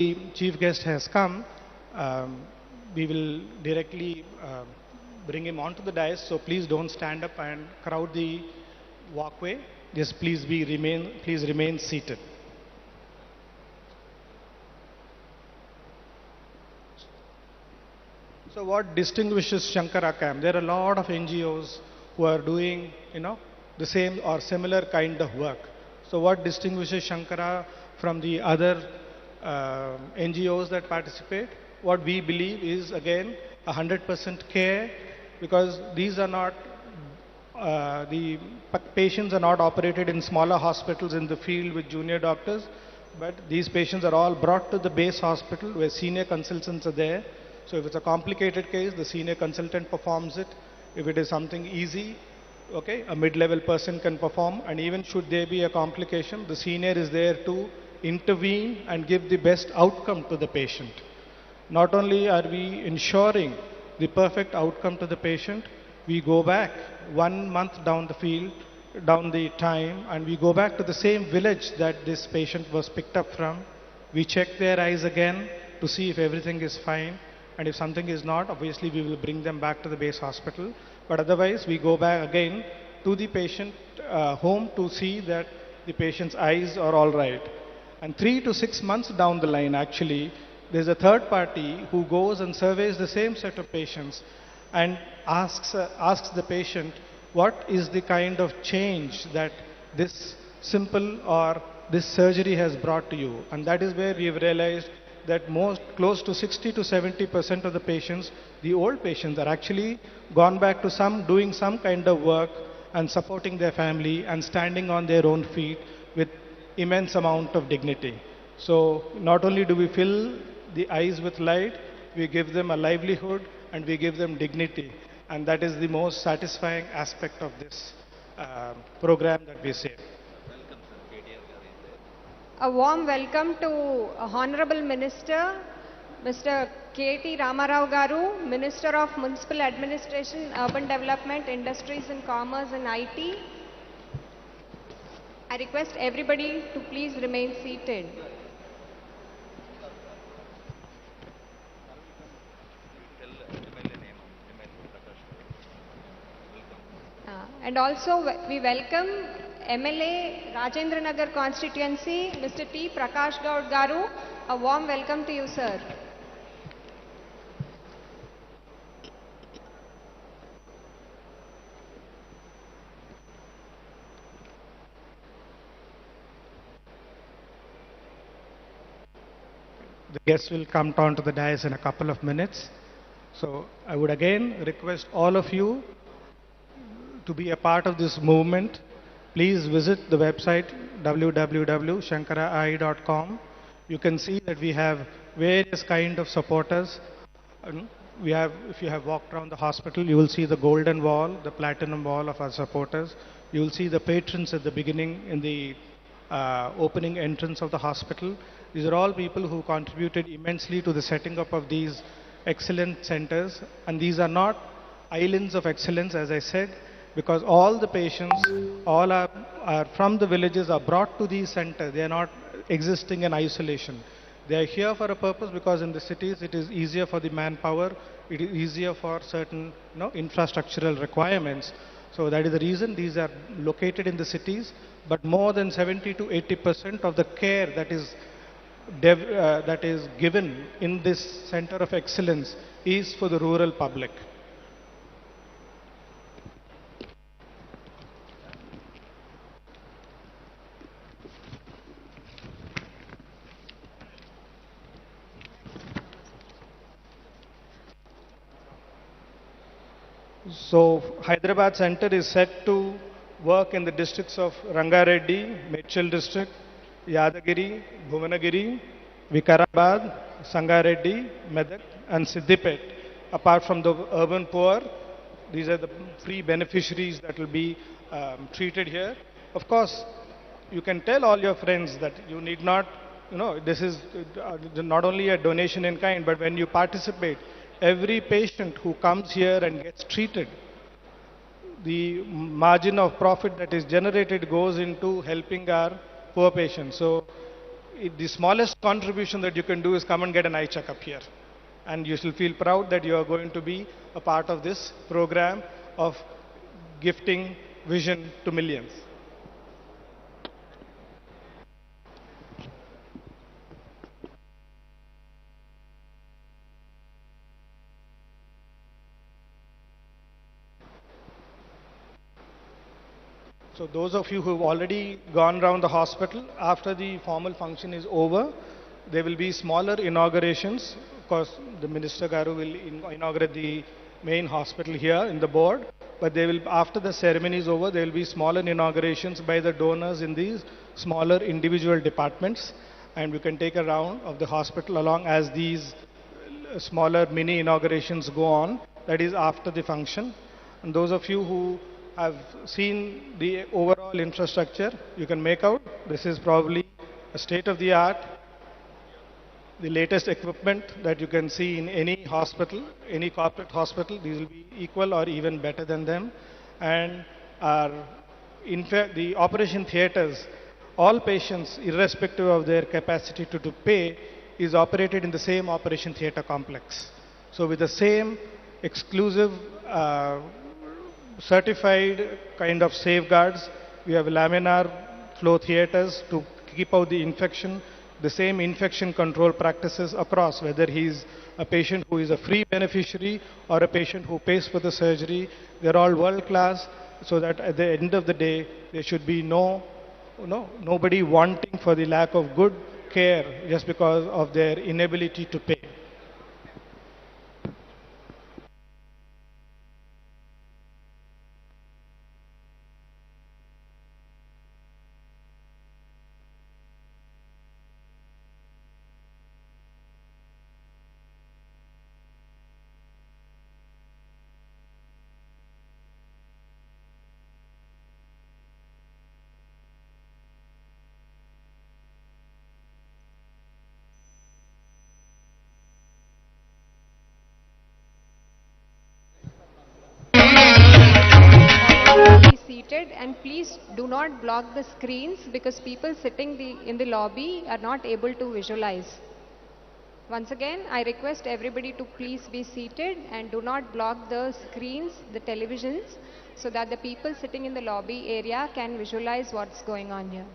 the chief guest has come, um, we will directly bring him onto the dais. So please don't stand up and crowd the walkway. Just please remain seated. So what distinguishes Shankara Camp? There are a lot of NGOs who are doing, the same or similar kind of work. So what distinguishes Shankara from the other NGOs that participate? What we believe is again 100% care, because these are not patients are not operated in smaller hospitals in the field with junior doctors, but these patients are all brought to the base hospital where senior consultants are there. So if it's a complicated case, the senior consultant performs it. If it is something easy, okay, a mid-level person can perform, and even should there be a complication, the senior is there to intervene and give the best outcome to the patient. Not only are we ensuring the perfect outcome to the patient, we go back 1 month down the field, down the time, and we go back to the same village that this patient was picked up from. We check their eyes again to see if everything is fine, and if something is not, obviously we will bring them back to the base hospital. But otherwise, we go back again to the patient home to see that the patient's eyes are all right. And 3 to 6 months down the line, actually, there's a third party who goes and surveys the same set of patients and asks the patient, what is the kind of change that this simple or this surgery has brought to you? And that is where we've realized that close to 60 to 70% of the patients, the old patients, are actually gone back to doing some kind of work and supporting their family and standing on their own feet with immense amount of dignity. So not only do we fill the eyes with light, we give them a livelihood and we give them dignity. And that is the most satisfying aspect of this program that we say. A warm welcome to Honorable Minister, Mr. KT Ramarao Garu, Minister of Municipal Administration, Urban Development, Industries and Commerce and IT. I request everybody to please remain seated. And also we welcome MLA Rajendra Nagar constituency, Mr. T. Prakash Gaud Garu. A warm welcome to you, sir. The guests will come down to the dais in a couple of minutes. So I would again request all of you to be a part of this movement. Please visit the website www.shankarai.com. You can see that we have various kind of supporters. If you have walked around the hospital, you will see the golden wall, the platinum wall of our supporters. You will see the patrons at the beginning in the opening entrance of the hospital. These are all people who contributed immensely to the setting up of these excellent centers. And these are not islands of excellence, as I said, because all the patients, all are from the villages, are brought to these centers. They are not existing in isolation. They are here for a purpose, because in the cities it is easier for the manpower, it is easier for certain infrastructural requirements. So that is the reason these are located in the cities, but more than 70 to 80% of the care that is given in this center of excellence is for the rural public. So Hyderabad Center is set to work in the districts of Rangareddy, Medchal district, Yadagiri, Bhuvanagiri, Vikarabad, Sangareddy, Medak and Siddipet. Apart from the urban poor, these are the free beneficiaries that will be treated here. Of course, you can tell all your friends that you need not, this is not only a donation in kind, but when you participate, every patient who comes here and gets treated, the margin of profit that is generated goes into helping our poor patients. So the smallest contribution that you can do is come and get an eye checkup here. And you shall feel proud that you are going to be a part of this program of gifting vision to millions. So those of you who have already gone around the hospital, after the formal function is over, there will be smaller inaugurations. Of course, the Minister Garu will inaugurate the main hospital here in the board. But they will, after the ceremony is over, there will be smaller inaugurations by the donors in these smaller individual departments. And we can take a round of the hospital along as these smaller mini inaugurations go on. That is after the function. And those of you who have seen the overall infrastructure, you can make out this is probably a state of the art, the latest equipment that you can see in any hospital, any corporate hospital. These will be equal or even better than them. And are, in fact, the operation theaters, all patients, irrespective of their capacity to pay, is operated in the same operation theater complex. So with the same exclusive certified kind of safeguards. We have laminar flow theaters to keep out the infection, the same infection control practices across, whether he is a patient who is a free beneficiary or a patient who pays for the surgery. They're all world class, so that at the end of the day, there should be nobody wanting for the lack of good care just because of their inability to pay. Be seated, and please do not block the screens because people sitting in the lobby are not able to visualize. Once again, I request everybody to please be seated and do not block the screens, the televisions, so that the people sitting in the lobby area can visualize what's going on here.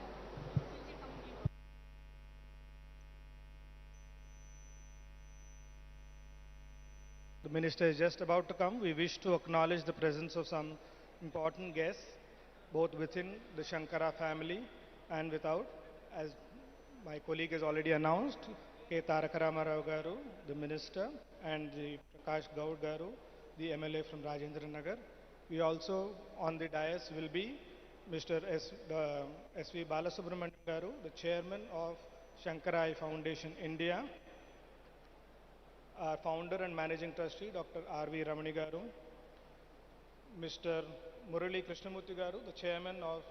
The minister is just about to come. We wish to acknowledge the presence of some important guests, both within the Sankara family and without. As my colleague has already announced, KTR Garu, the minister, and the Prakash Gaud Garu, the MLA from Rajendra Nagar. We also, on the dais, will be Mr. S.V. Balasubramanian Garu, the chairman of Sankara Eye Foundation India, our founder and managing trustee, Dr. R.V. Ramani Garu, Mr. Murali Krishnamurthy Garu, the chairman of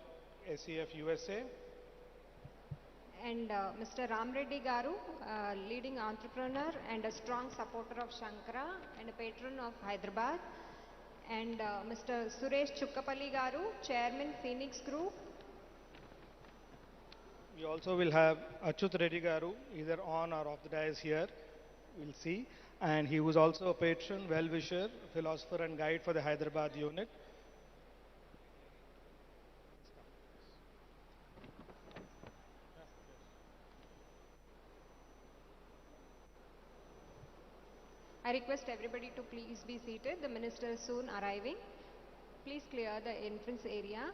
SEF USA, and Mr. Ram Reddy Garu, leading entrepreneur and a strong supporter of Shankara and a patron of Hyderabad, and Mr. Suresh Chukkapalli Garu, chairman Phoenix Group. We also will have Achut Reddy Garu, either on or off the dais here. We'll see. And he was also a patron, well-wisher, philosopher and guide for the Hyderabad unit. I request everybody to please be seated. The minister is soon arriving. Please clear the entrance area,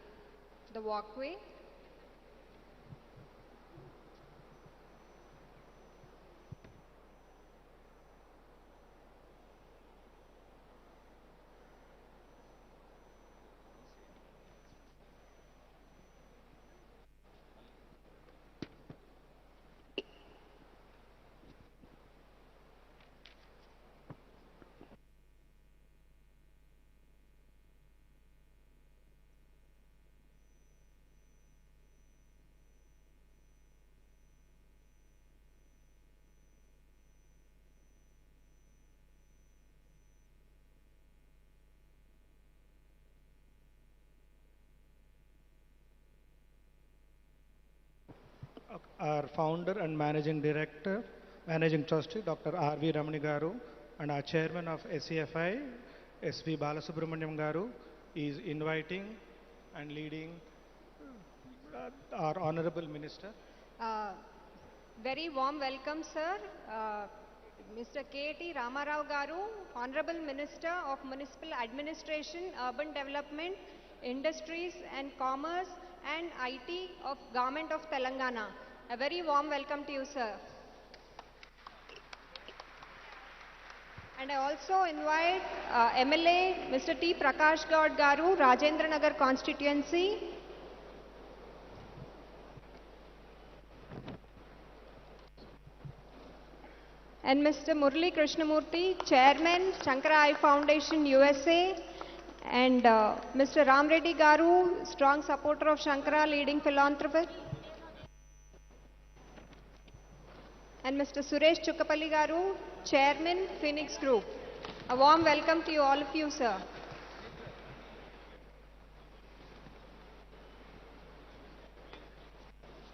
the walkway. our founder and managing director, managing trustee, Dr. R.V. Ramani Garu, and our chairman of SCFI, S.V. Balasubramaniam Garu, is inviting and leading our honorable minister. Very warm welcome, sir. Mr. K.T. Ramarao Garu, Honorable Minister of Municipal Administration, Urban Development, Industries and Commerce and IT of Government of Telangana. A very warm welcome to you, sir. And I also invite MLA Mr. T. Prakash Gaud Garu, Rajendra Nagar constituency. And Mr. Murali Krishnamurthy, Chairman, Sankara Eye Foundation, USA. And Mr. Ram Reddy Garu, strong supporter of Sankara, leading philanthropist. And Mr. Suresh Chukkapalli Garu, Chairman, Phoenix Group. A warm welcome to you, all of you, sir.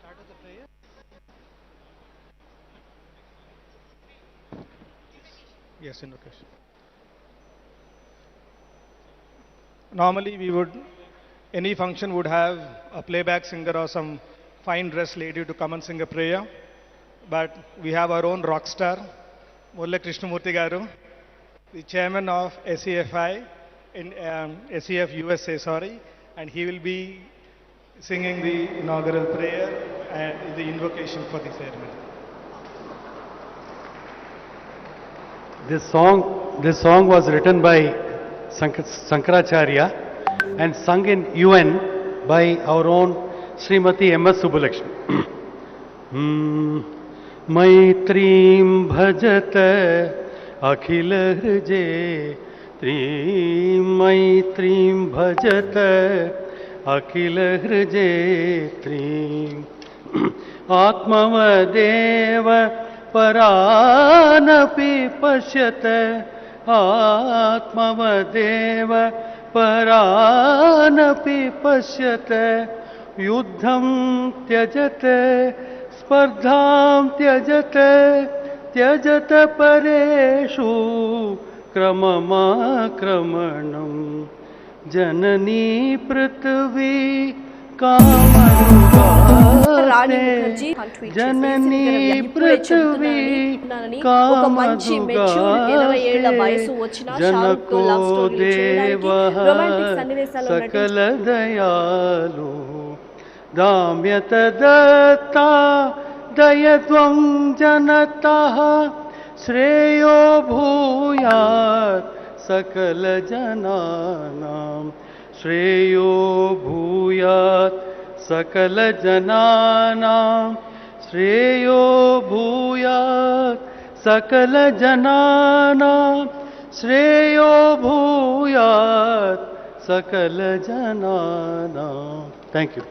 Start with the prayer. Yes, invocation. Normally any function would have a playback singer or some fine dressed lady to come and sing a prayer. But we have our own rock star, Murali Krishnamurthy Garu, the chairman of SCFI, in SCF USA, sorry, and he will be singing the inaugural prayer and the invocation for the ceremony. This song was written by Sankaracharya and sung in UN by our own Srimati M.S. Subbulakshmi. Maitrim bhajat akhil hrije trim maitrim bhajat akhil hrije trim atmavadeva paranapi pashyat atmavadeva paranapi pashyat yuddham tyajate spardham tyajate tyajate pareshu kramamakramanam janani prithvi kamadugate janani prithvi kamadugate janako deva sakala dayalu damyata datta dayatvam janatah shreyo bhuyat sakala jananam shreyo bhuyat sakala jananam shreyo bhuyat sakala jananam shreyo bhuyat sakala jananam. Thank you.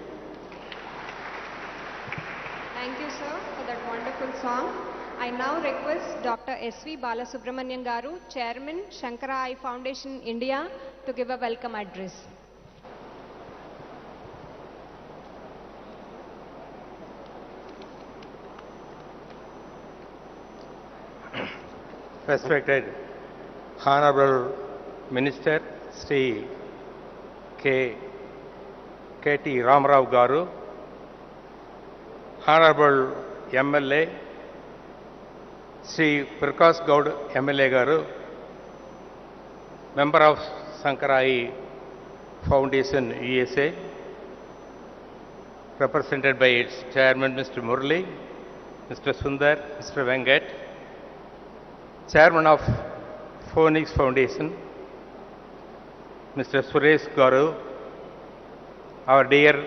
Thank you, sir, for that wonderful song. I now request Dr. S.V. Balasubramanian Garu, Chairman, Sankara Eye Foundation, India, to give a welcome address. Respected Honorable Minister Sri KT Ramarao Garu, Honorable MLA Sri Prakash Gaud MLA Garu, Member of Sankara Eye Foundation USA, represented by its Chairman Mr. Murali, Mr. Sundar, Mr. Venkat, Chairman of Phoenix Foundation, Mr. Suresh Garu, our dear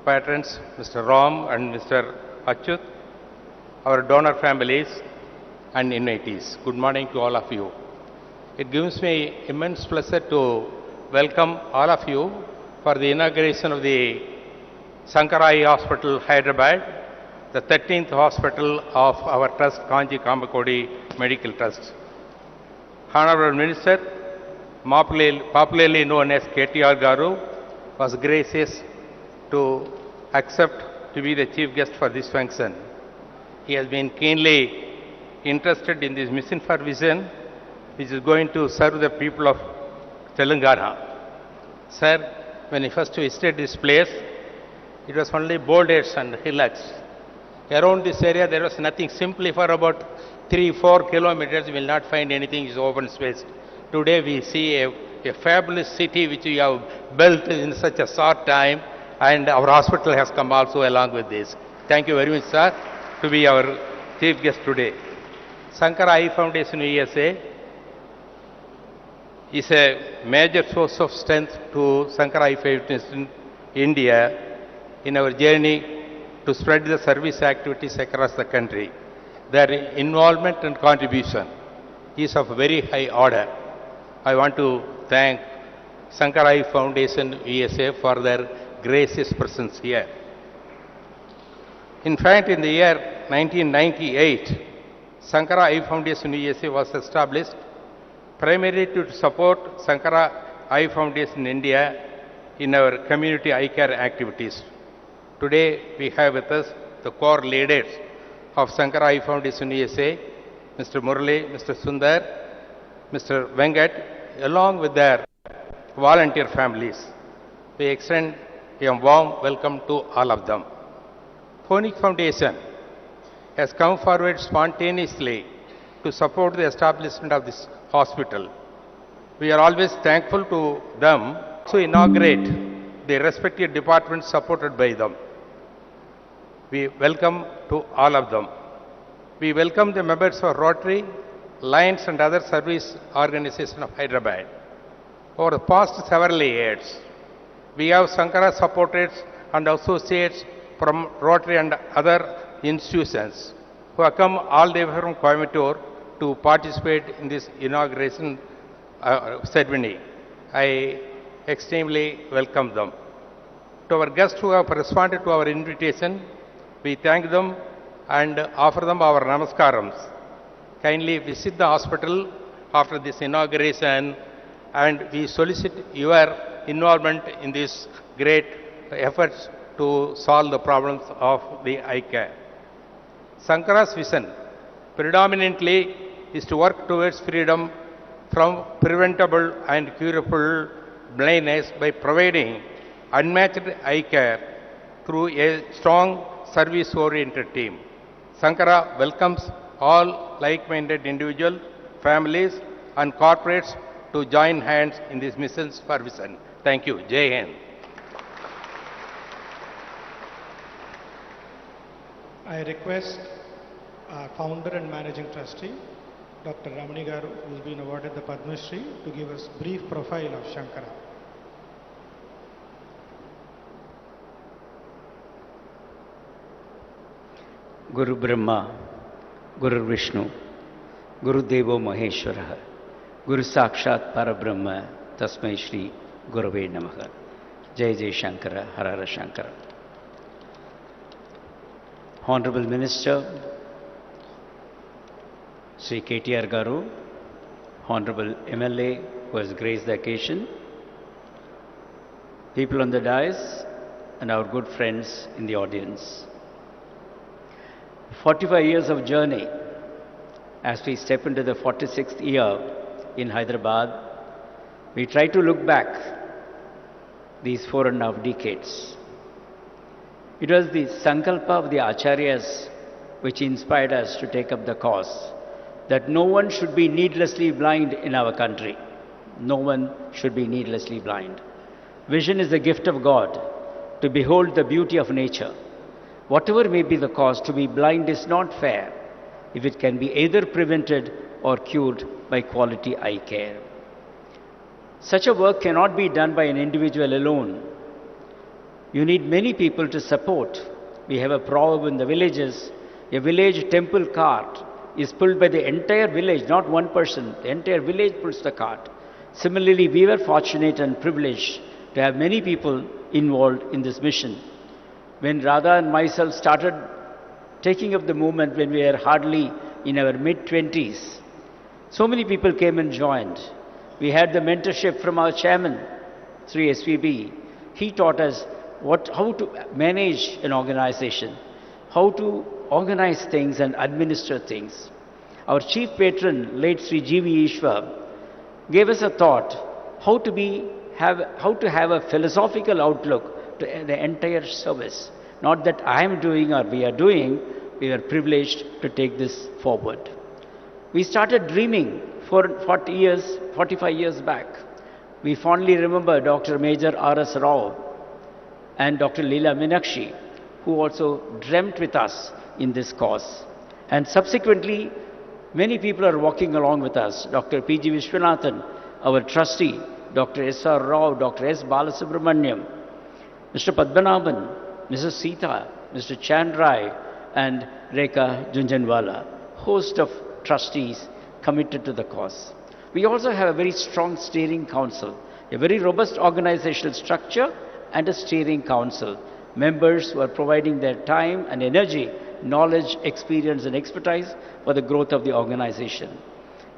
patrons, Mr. Ram and Mr. Achyut, our donor families and invitees. Good morning to all of you. It gives me immense pleasure to welcome all of you for the inauguration of the Sankara Eye Hospital, Hyderabad, the 13th hospital of our trust, Kanji Kamakodi Medical Trust. Honorable Minister, popularly known as KTR Garu, was gracious to accept to be the chief guest for this function. He has been keenly interested in this mission for vision, which is going to serve the people of Telangana. Sir, when he first visited this place, it was only boulders and hillocks. Around this area, there was nothing. Simply for about 3-4 kilometers, you will not find anything. It's open space. Today, we see a fabulous city which we have built in such a short time, and our hospital has come also along with this. Thank you very much, sir, to be our chief guest today. Sankara Eye Foundation USA is a major source of strength to Sankara Eye Foundation India in our journey to spread the service activities across the country. Their involvement and contribution is of very high order. I want to thank Sankara Eye Foundation USA for their gracious presence here. In fact, in the year 1998, Sankara Eye Foundation USA was established primarily to support Sankara Eye Foundation India in our community eye care activities. Today, we have with us the core leaders of Sankara Eye Foundation USA, Mr. Murali, Mr. Sundar, Mr. Venkat, along with their volunteer families. We extend a warm welcome to all of them. Phoenix Foundation has come forward spontaneously to support the establishment of this hospital. We are always thankful to them to inaugurate the respective departments supported by them. We welcome to all of them. We welcome the members of Rotary, Lions and other service organizations of Hyderabad. Over the past several years, we have Sankara supporters and associates from Rotary and other institutions who have come all the way from Coimbatore to participate in this inauguration ceremony. I extremely welcome them. To our guests who have responded to our invitation, we thank them and offer them our namaskarams. Kindly visit the hospital after this inauguration, and we solicit your involvement in these great efforts to solve the problems of the eye care. Sankara's vision predominantly is to work towards freedom from preventable and curable blindness by providing unmatched eye care through a strong service-oriented team. Sankara welcomes all like-minded individuals, families, and corporates to join hands in these missions for vision. Thank you. Jai Hind. I request our founder and managing trustee, Dr. Ramani Garu, who has been awarded the Padma Shri, to give us a brief profile of Sankara. Guru Brahma, Guru Vishnu, Guru Devo Maheshwara, Guru Sakshat Parabrahma, Tasmai Shri Gurave Namaha. Jai Jai Shankara, Harara Shankara. Honorable Minister, Sri KTR Garu, Honorable MLA who has graced the occasion, people on the dais, and our good friends in the audience. 45 years of journey as we step into the 46th year in Hyderabad. We try to look back these 4.5 decades. It was the sankalpa of the acharyas which inspired us to take up the cause that no one should be needlessly blind in our country. No one should be needlessly blind. Vision is the gift of God to behold the beauty of nature. Whatever may be the cause, to be blind is not fair if it can be either prevented or cured by quality eye care. Such a work cannot be done by an individual alone. You need many people to support. We have a proverb in the villages, a village temple cart is pulled by the entire village, not one person. The entire village pulls the cart. Similarly, we were fortunate and privileged to have many people involved in this mission. When Radha and myself started taking up the movement when we were hardly in our mid-20s, so many people came and joined. We had the mentorship from our chairman, Sri SVB. He taught us how to manage an organization, how to organize things and administer things. Our chief patron, late Sri G.V. Ishwar, gave us a thought how to have a philosophical outlook to the entire service. Not that I am doing or we are doing, we are privileged to take this forward. We started dreaming for 45 years back. We fondly remember Dr. Major R.S. Rao and Dr. Leela Meenakshi, who also dreamt with us in this cause. And subsequently, many people are walking along with us. Dr. P.G. Vishwanathan, our trustee, Dr. S.R. Rao, Dr. S. Balasubramaniam, Mr. Padmanabhan, Mrs. Sita, Mr. Chandrai, and Rekha Junjanwala, host of trustees committed to the cause. We also have a very strong steering council, a very robust organizational structure and a steering council. Members who are providing their time and energy, knowledge, experience and expertise for the growth of the organization.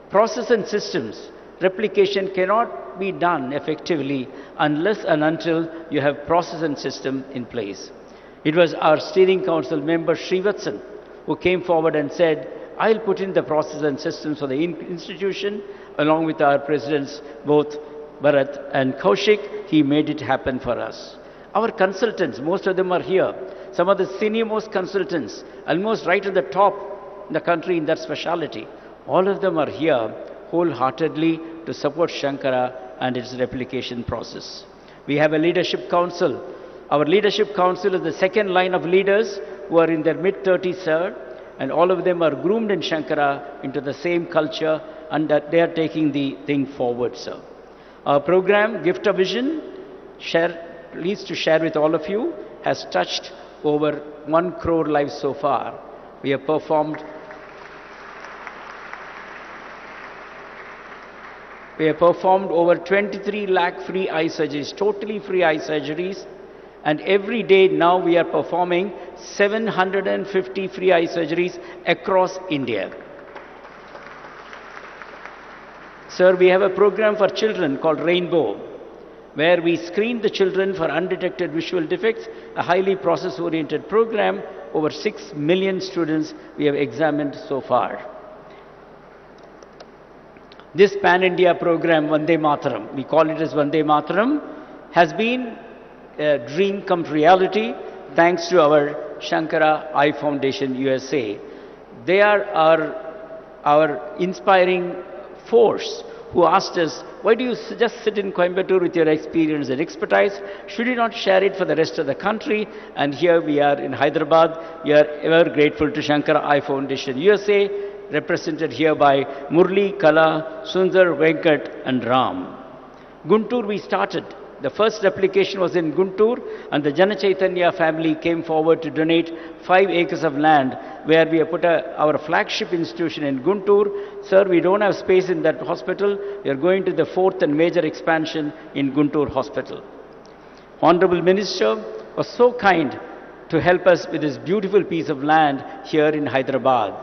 Process and systems, replication cannot be done effectively unless and until you have process and system in place. It was our steering council member Srivatsan who came forward and said, I'll put in the process and systems for the institution along with our presidents, both Bharat and Kaushik. He made it happen for us. Our consultants, most of them are here. Some of the senior most consultants, almost right at the top in the country in that specialty. All of them are here wholeheartedly to support Sankara and its replication process. We have a leadership council. Our leadership council is the second line of leaders who are in their mid-30s, sir, and all of them are groomed in Sankara into the same culture, and that they are taking the thing forward, sir. Our program, Gift of Vision, pleased to share with all of you, has touched over 1 crore lives so far. We have performed over 23 lakh free eye surgeries, totally free eye surgeries. And every day now we are performing 750 free eye surgeries across India. Sir, we have a program for children called Rainbow, where we screen the children for undetected visual defects, a highly process-oriented program. Over 6 million students we have examined so far. This Pan-India program, Vande Mataram, we call it as Vande Mataram, has been a dream come to reality thanks to our Sankara Eye Foundation USA. They are our inspiring force who asked us, why do you just sit in Coimbatore with your experience and expertise? Should you not share it for the rest of the country? And here we are in Hyderabad. We are ever grateful to Sankara Eye Foundation USA, represented here by Murli, Kala, Sundar, Venkat and Ram. Guntur we started. The first replication was in Guntur, and the Jana Chaitanya family came forward to donate 5 acres of land where we have put our flagship institution in Guntur. Sir, we don't have space in that hospital. We are going to the 4th and major expansion in Guntur Hospital. Honorable Minister was so kind to help us with this beautiful piece of land here in Hyderabad.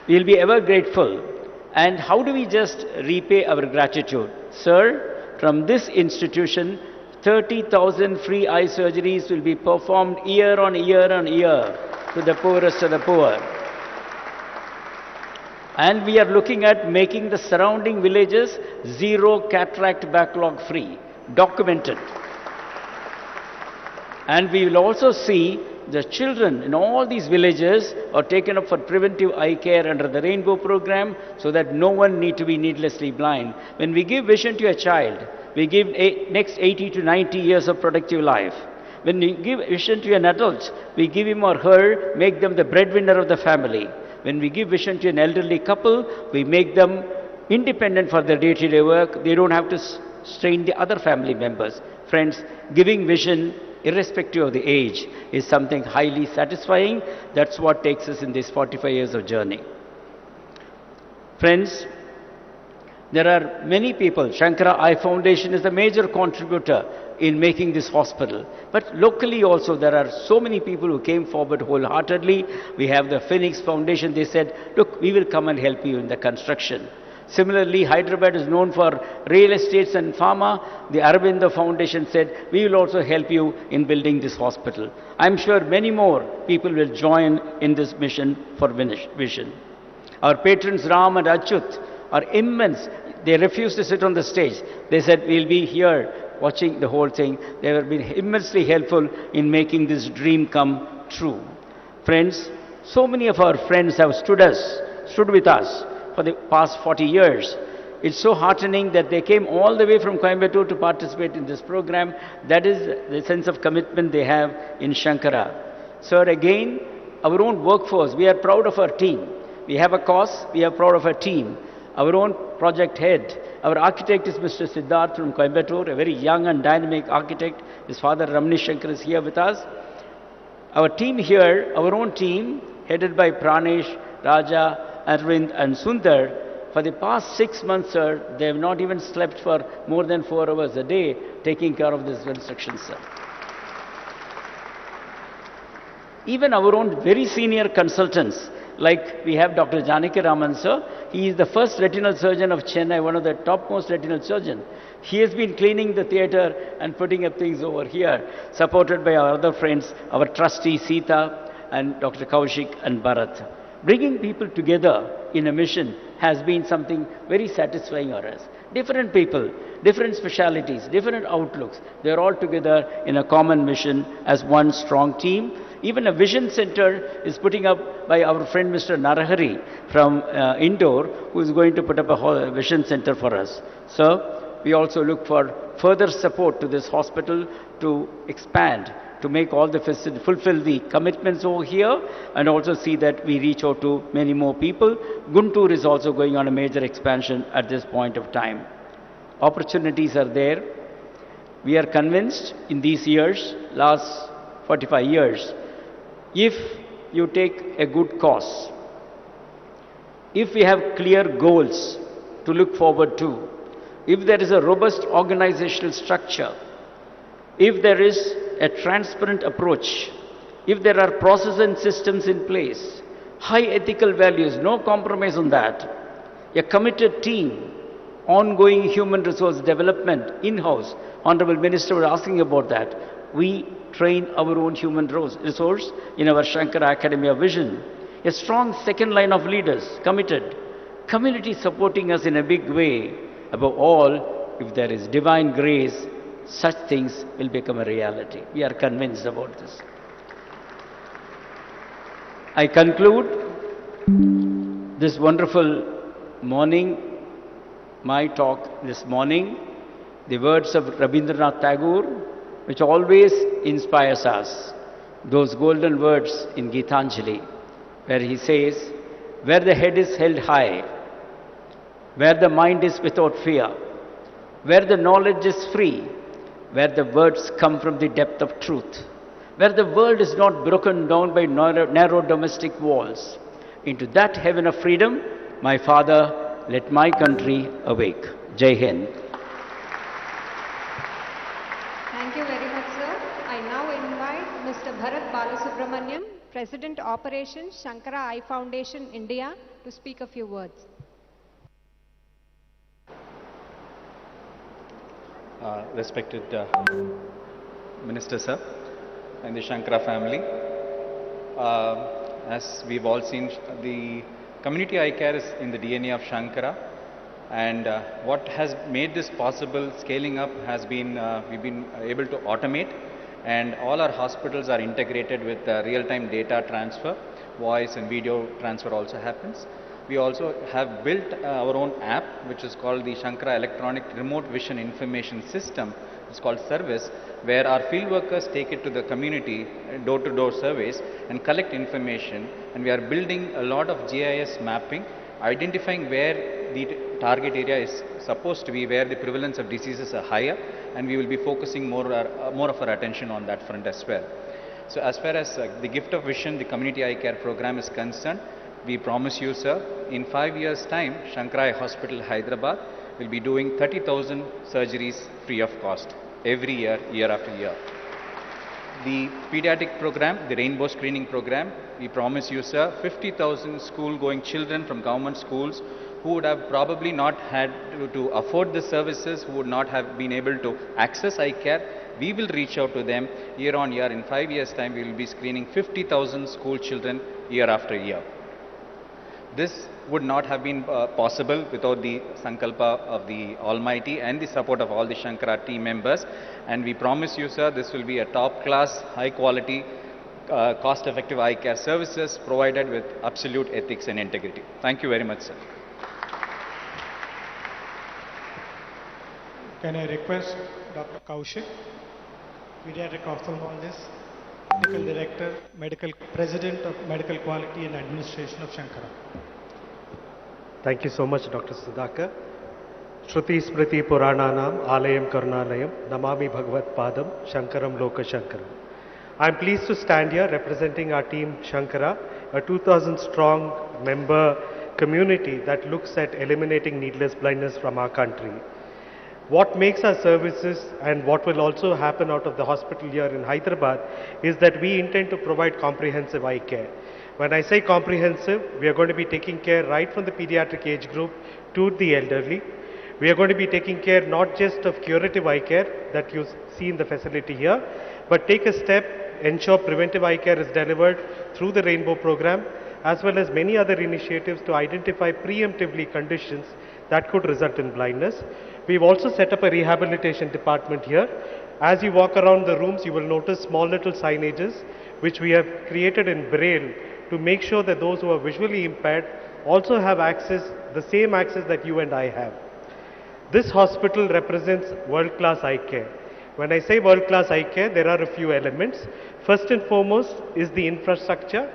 We'll be ever grateful. And how do we just repay our gratitude? Sir, from this institution, 30,000 free eye surgeries will be performed year on year on year to the poorest of the poor. And we are looking at making the surrounding villages zero cataract backlog free, documented. And we will also see the children in all these villages are taken up for preventive eye care under the Rainbow program so that no one need to be needlessly blind. When we give vision to a child, we give next 80 to 90 years of productive life. When we give vision to an adult, we give him or her, make them the breadwinner of the family. When we give vision to an elderly couple, we make them independent for their day-to-day work. They don't have to strain the other family members. Friends, giving vision irrespective of the age is something highly satisfying. That's what takes us in these 45 years of journey. Friends, there are many people. Sankara Eye Foundation is a major contributor in making this hospital. But locally also there are so many people who came forward wholeheartedly. We have the Phoenix Foundation. They said, look, we will come and help you in the construction. Similarly, Hyderabad is known for real estates and pharma. The Aravinda Foundation said, we will also help you in building this hospital. I'm sure many more people will join in this mission for vision. Our patrons Ram and Achyut are immense. They refused to sit on the stage. They said, we'll be here watching the whole thing. They have been immensely helpful in making this dream come true. Friends, so many of our friends have stood with us for the past 40 years. It's so heartening that they came all the way from Coimbatore to participate in this program. That is the sense of commitment they have in Sankara. Sir, again, our own workforce, we are proud of our team. We have a cause, we are proud of our team. Our own project head, our architect is Mr. Siddharth from Coimbatore, a very young and dynamic architect. His father Ramani Shankar is here with us. Our team here, our own team, headed by Pranesh, Raja, Arvind and Sundar, for the past 6 months, sir, they have not even slept for more than 4 hours a day taking care of this construction, sir. Even our own very senior consultants, like we have Dr. Janaki Raman, sir. He is the first retinal surgeon of Chennai, one of the topmost retinal surgeons. He has been cleaning the theatre and putting up things over here, supported by our other friends, our trustee Sita and Dr. Kaushik and Bharat. Bringing people together in a mission has been something very satisfying for us. Different people, different specialities, different outlooks, they are all together in a common mission as one strong team. Even a vision center is putting up by our friend Mr. Narahari from Indore, who is going to put up a vision center for us. So we also look for further support to this hospital to expand, to make all the facilities, fulfill the commitments over here, and also see that we reach out to many more people. Guntur is also going on a major expansion at this point of time. Opportunities are there. We are convinced in these years, last 45 years, if you take a good cause, if we have clear goals to look forward to, if there is a robust organizational structure, if there is a transparent approach, if there are processes and systems in place, high ethical values, no compromise on that, a committed team, ongoing human resource development in-house, Honorable Minister was asking about that. We train our own human resource in our Sankara Academy of Vision. A strong second line of leaders, committed, community supporting us in a big way. Above all, if there is divine grace, such things will become a reality. We are convinced about this. I conclude this wonderful morning, my talk this morning, the words of Rabindranath Tagore, which always inspires us. Those golden words in Gitanjali, where he says, where the head is held high, where the mind is without fear, where the knowledge is free, where the words come from the depth of truth, where the world is not broken down by narrow domestic walls. Into that heaven of freedom, my Father, let my country awake. Jai Hind. Thank you very much, sir. I now invite Mr. Bharat Balasubramaniam, President Operations, Sankara Eye Foundation, India, to speak a few words. Respected Minister Sir and the Sankara family, as we've all seen, the community eye care is in the DNA of Sankara, and what has made this possible scaling up has been we've been able to automate, and all our hospitals are integrated with real-time data transfer, voice and video transfer also happens. We also have built our own app, which is called the Sankara Electronic Remote Vision Information System. It's called Service, where our field workers take it to the community, door-to-door surveys, and collect information. And we are building a lot of GIS mapping, identifying where the target area is supposed to be, where the prevalence of diseases are higher, and we will be focusing more of our attention on that front as well. So as far as the Gift of Vision, the community eye care program is concerned, we promise you, sir, in 5 years' time, Sankara Eye Hospital, Hyderabad, will be doing 30,000 surgeries free of cost every year, year after year. The pediatric program, the rainbow screening program, we promise you, sir, 50,000 school-going children from government schools who would have probably not had to afford the services, who would not have been able to access eye care. We will reach out to them year on year. In 5 years' time, we will be screening 50,000 school children year after year. This would not have been possible without the Sankalpa of the Almighty and the support of all the Shankara team members. And we promise you, sir, this will be a top-class, high-quality, cost-effective eye care services provided with absolute ethics and integrity. Thank you very much, sir. Can I request Dr. Kaushik, pediatric ophthalmologist, Medical Director, Medical President of Medical Quality and Administration of Shankara. Thank you so much, Dr. Sudhakar. Shruti Smriti Purananam Alayam Karunalayam Namami Bhagavat Padam Shankaram Loka Shankaram. I am pleased to stand here representing our team Shankara, a 2,000 strong member community that looks at eliminating needless blindness from our country. What makes our services and what will also happen out of the hospital here in Hyderabad is that we intend to provide comprehensive eye care. When I say comprehensive, we are going to be taking care right from the pediatric age group to the elderly. We are going to be taking care not just of curative eye care that you see in the facility here, but take a step, ensure preventive eye care is delivered through the Rainbow program, as well as many other initiatives to identify preemptively conditions that could result in blindness. We've also set up a rehabilitation department here. As you walk around the rooms, you will notice small little signages which we have created in Braille to make sure that those who are visually impaired also have access, the same access that you and I have. This hospital represents world-class eye care. When I say world-class eye care, there are a few elements. First and foremost is the infrastructure.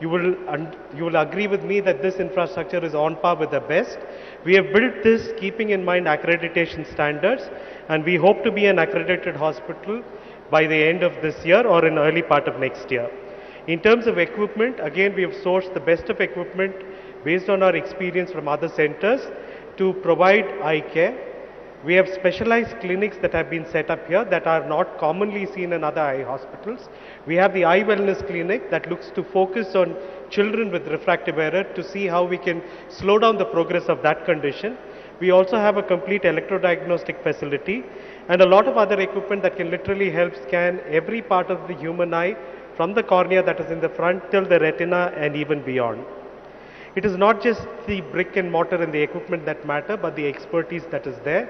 You will agree with me that this infrastructure is on par with the best. We have built this keeping in mind accreditation standards, and we hope to be an accredited hospital by the end of this year or in early part of next year. In terms of equipment, again we have sourced the best of equipment based on our experience from other centers to provide eye care. We have specialized clinics that have been set up here that are not commonly seen in other eye hospitals. We have the Eye Wellness Clinic that looks to focus on children with refractive error to see how we can slow down the progress of that condition. We also have a complete electrodiagnostic facility and a lot of other equipment that can literally help scan every part of the human eye from the cornea that is in the front till the retina and even beyond. It is not just the brick and mortar and the equipment that matter, but the expertise that is there.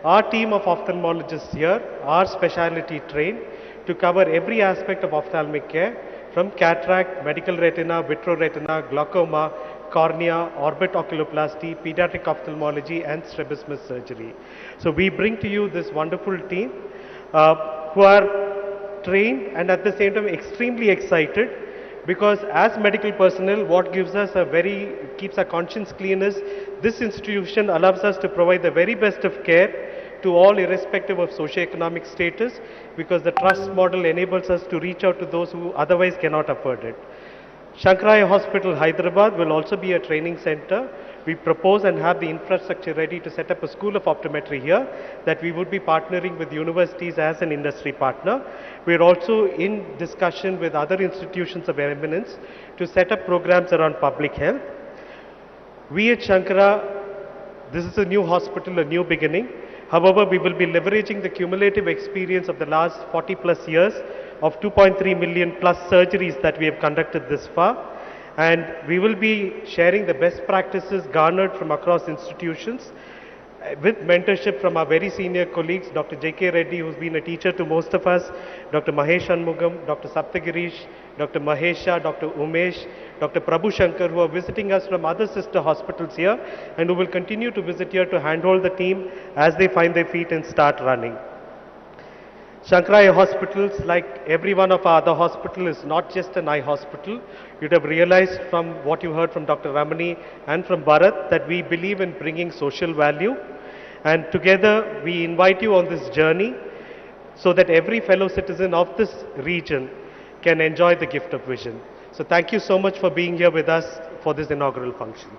Our team of ophthalmologists here are specialty trained to cover every aspect of ophthalmic care, from cataract, medical retina, vitreoretina, glaucoma, cornea, orbit oculoplasty, pediatric ophthalmology and strabismus surgery. So we bring to you this wonderful team who are trained and at the same time extremely excited, because as medical personnel, what gives us keeps our conscience clean is this institution allows us to provide the very best of care to all irrespective of socioeconomic status, because the trust model enables us to reach out to those who otherwise cannot afford it. Shankara Hospital, Hyderabad will also be a training center. We propose and have the infrastructure ready to set up a school of optometry here that we would be partnering with universities as an industry partner. We are also in discussion with other institutions of eminence to set up programs around public health. We at Shankara, this is a new hospital, a new beginning. However, we will be leveraging the cumulative experience of the last 40 plus years of 2.3 million plus surgeries that we have conducted this far. And we will be sharing the best practices garnered from across institutions with mentorship from our very senior colleagues, Dr. J.K. Reddy, who's been a teacher to most of us, Dr. Mahesh Anmugam, Dr. Saptagirish, Dr. Mahesha, Dr. Umesh, Dr. Prabhu Shankar, who are visiting us from other sister hospitals here and who will continue to visit here to handhold the team as they find their feet and start running. Shankara Hospitals, like every one of our other hospitals, is not just an eye hospital. You'd have realized from what you heard from Dr. Ramani and from Bharat that we believe in bringing social value. And together we invite you on this journey so that every fellow citizen of this region can enjoy the gift of vision. So thank you so much for being here with us for this inaugural function.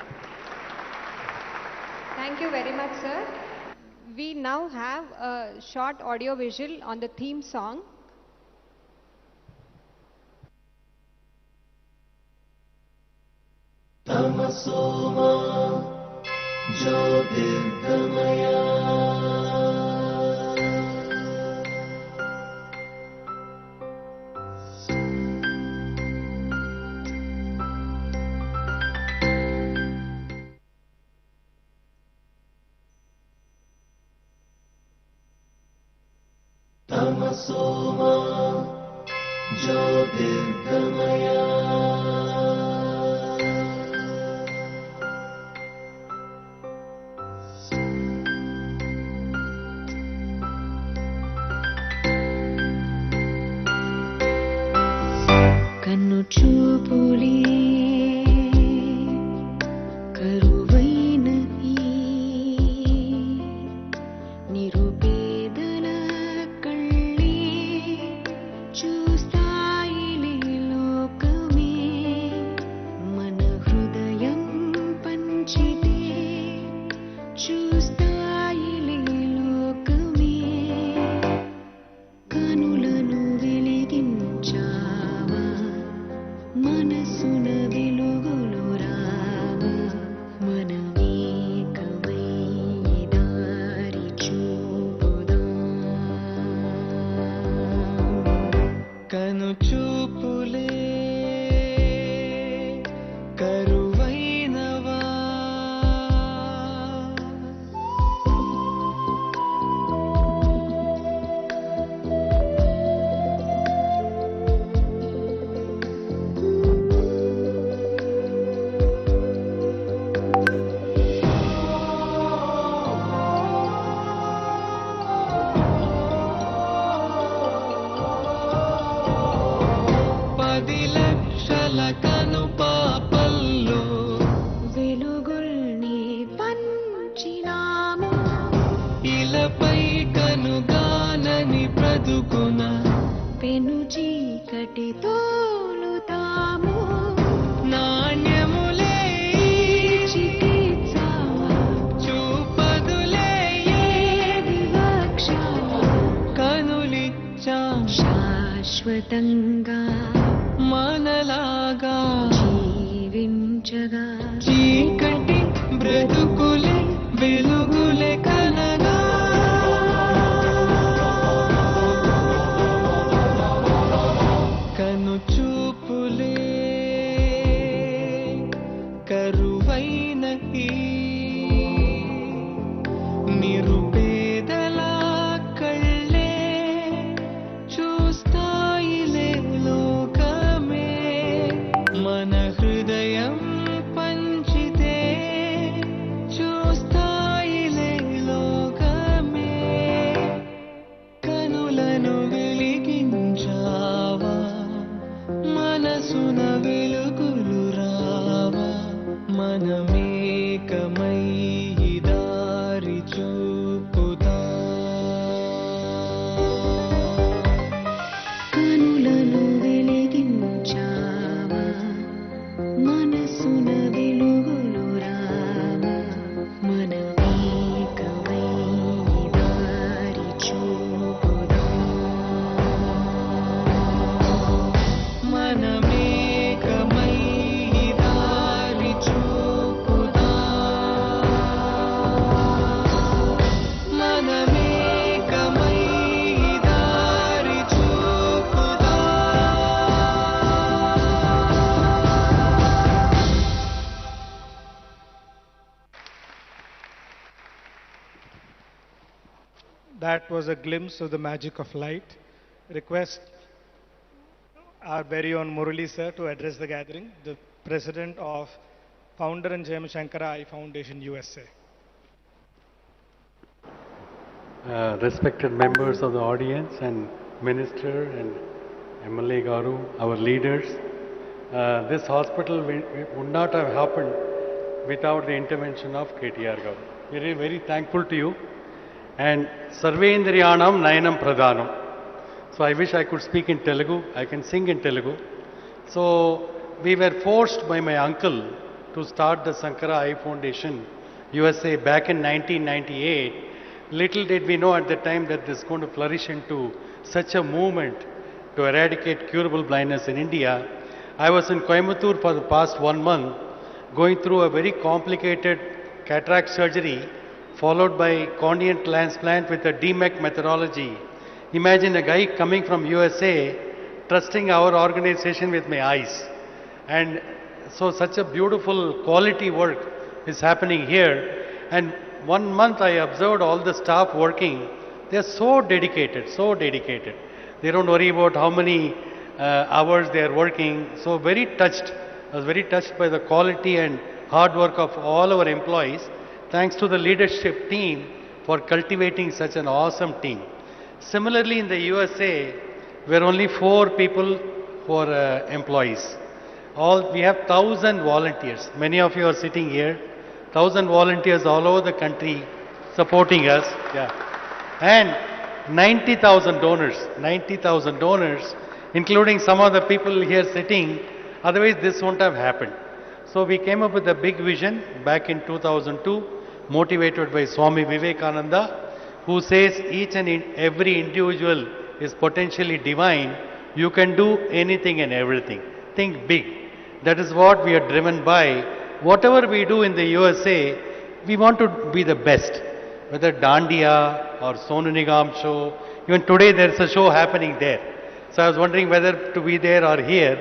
Thank you very much, sir. We now have a short audio visual on the theme song. కన్ను చూపులే కరువైన ఈ నిరుపేదల కళ్ళే చూస్తాయిలే లోకమే మన హృదయం పంచితే చూస్తాయిలే లోకమే కనులను వెలిగించావా మనసున వెలుగులు రావా మనమేకమై దారి చూపుదాం కను చూపులే కరువైనవా పది లక్షల కను పాపల్లో వెలుగుల్ని పంచినాము ఇలపై కనుగానని బ్రతుకున పెను చీకటి తోలుతాము నాణ్యములే చికిత్స చూపదులే వివక్ష కనులిచ్చాం శాశ్వతంగా మనలాగా జీవించగా చీకటి బ్రతుకులే వెలుగులే కనగా కను చూపులే కరువైన ఈ నిరుపేదల కళ్ళే చూస్తాయిలే లోకమే మన హృదయం పంచితే చూస్తాయిలే లోకమే కనులను వెలిగించావా మనసున వెలుగులు రావా మనమేకమై దారి చూపుదా కనులను వెలిగించావా మనసున వెలుగులు రావా మనమేకమై దారి చూపుదాం మనమేకమై దారి చూపుదా మనమేకమై దారి చూపుదా That was a glimpse of the magic of light. Request our very own Murali sir to address the gathering, the president of Founder and Jayam Sankara Eye Foundation USA. Respected members of the audience and Minister and MLA Garu, our leaders, this hospital would not have happened without the intervention of KTR Garu. We are very thankful to you. And Sarvendriyanam Nayanam Pradhanam. So I wish I could speak in Telugu. I can sing in Telugu. So we were forced by my uncle to start the Sankara Eye Foundation USA back in 1998. Little did we know at the time that this is going to flourish into such a movement to eradicate curable blindness in India. I was in Coimbatore for the past 1 month going through a very complicated cataract surgery followed by corneal transplant with a DMEC methodology. Imagine a guy coming from USA trusting our organization with my eyes. And so such a beautiful quality work is happening here. And 1 month I observed all the staff working. They are so dedicated, so dedicated. They don't worry about how many hours they are working. So very touched. I was very touched by the quality and hard work of all our employees. Thanks to the leadership team for cultivating such an awesome team. Similarly, in the USA, we are only 4 people who are employees. We have 1,000 volunteers. Many of you are sitting here. 1,000 volunteers all over the country supporting us. Yeah. And 90,000 donors. 90,000 donors, including some of the people here sitting. Otherwise, this won't have happened. So we came up with a big vision back in 2002, motivated by Swami Vivekananda, who says each and every individual is potentially divine. You can do anything and everything. Think big. That is what we are driven by. Whatever we do in the USA, we want to be the best. Whether Dandiya or Sonu Nigam show, even today there is a show happening there. So I was wondering whether to be there or here,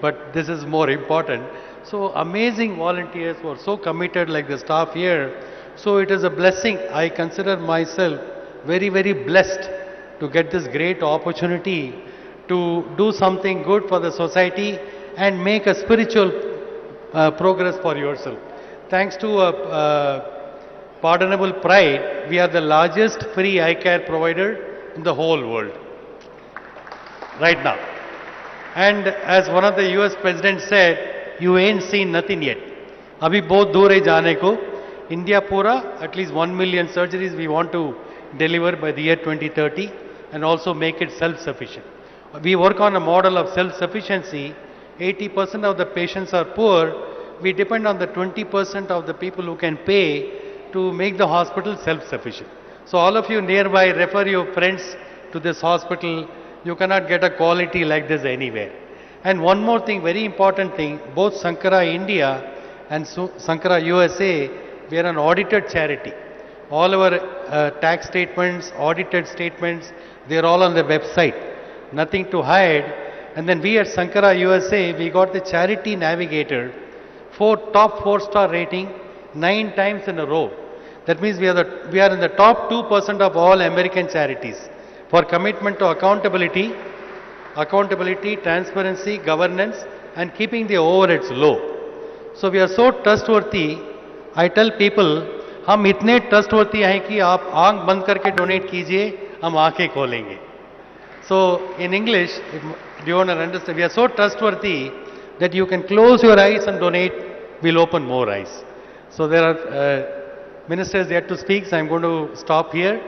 but this is more important. So amazing volunteers who are so committed like the staff here. So it is a blessing. I consider myself very, very blessed to get this great opportunity to do something good for the society and make a spiritual progress for yourself. Thanks to pardonable pride, we are the largest free eye care provider in the whole world right now. And as one of the US presidents said, you ain't seen nothing yet. Abhi bahut dur hai jaane ko. India pura, at least 1 million surgeries we want to deliver by the year 2030 and also make it self-sufficient. We work on a model of self-sufficiency. 80% of the patients are poor. We depend on the 20% of the people who can pay to make the hospital self-sufficient. So all of you nearby, refer your friends to this hospital. You cannot get a quality like this anywhere. And one more thing, very important thing, both Sankara India and Sankara USA, we are an audited charity. All our tax statements, audited statements, they are all on the website. Nothing to hide. And then we at Sankara USA, we got the Charity Navigator, top 4-star rating, 9 times in a row. That means we are in the top 2% of all American charities for commitment to accountability, transparency, governance, and keeping the overheads low. So we are so trustworthy. I tell people, हम इतने trustworthy हैं कि आप आंख बंद करके donate कीजिए, हम आंखें खोलेंगे. So in English, do you want to understand? We are so trustworthy that you can close your eyes and donate, we'll open more eyes. So there are ministers yet to speak, so I'm going to stop here,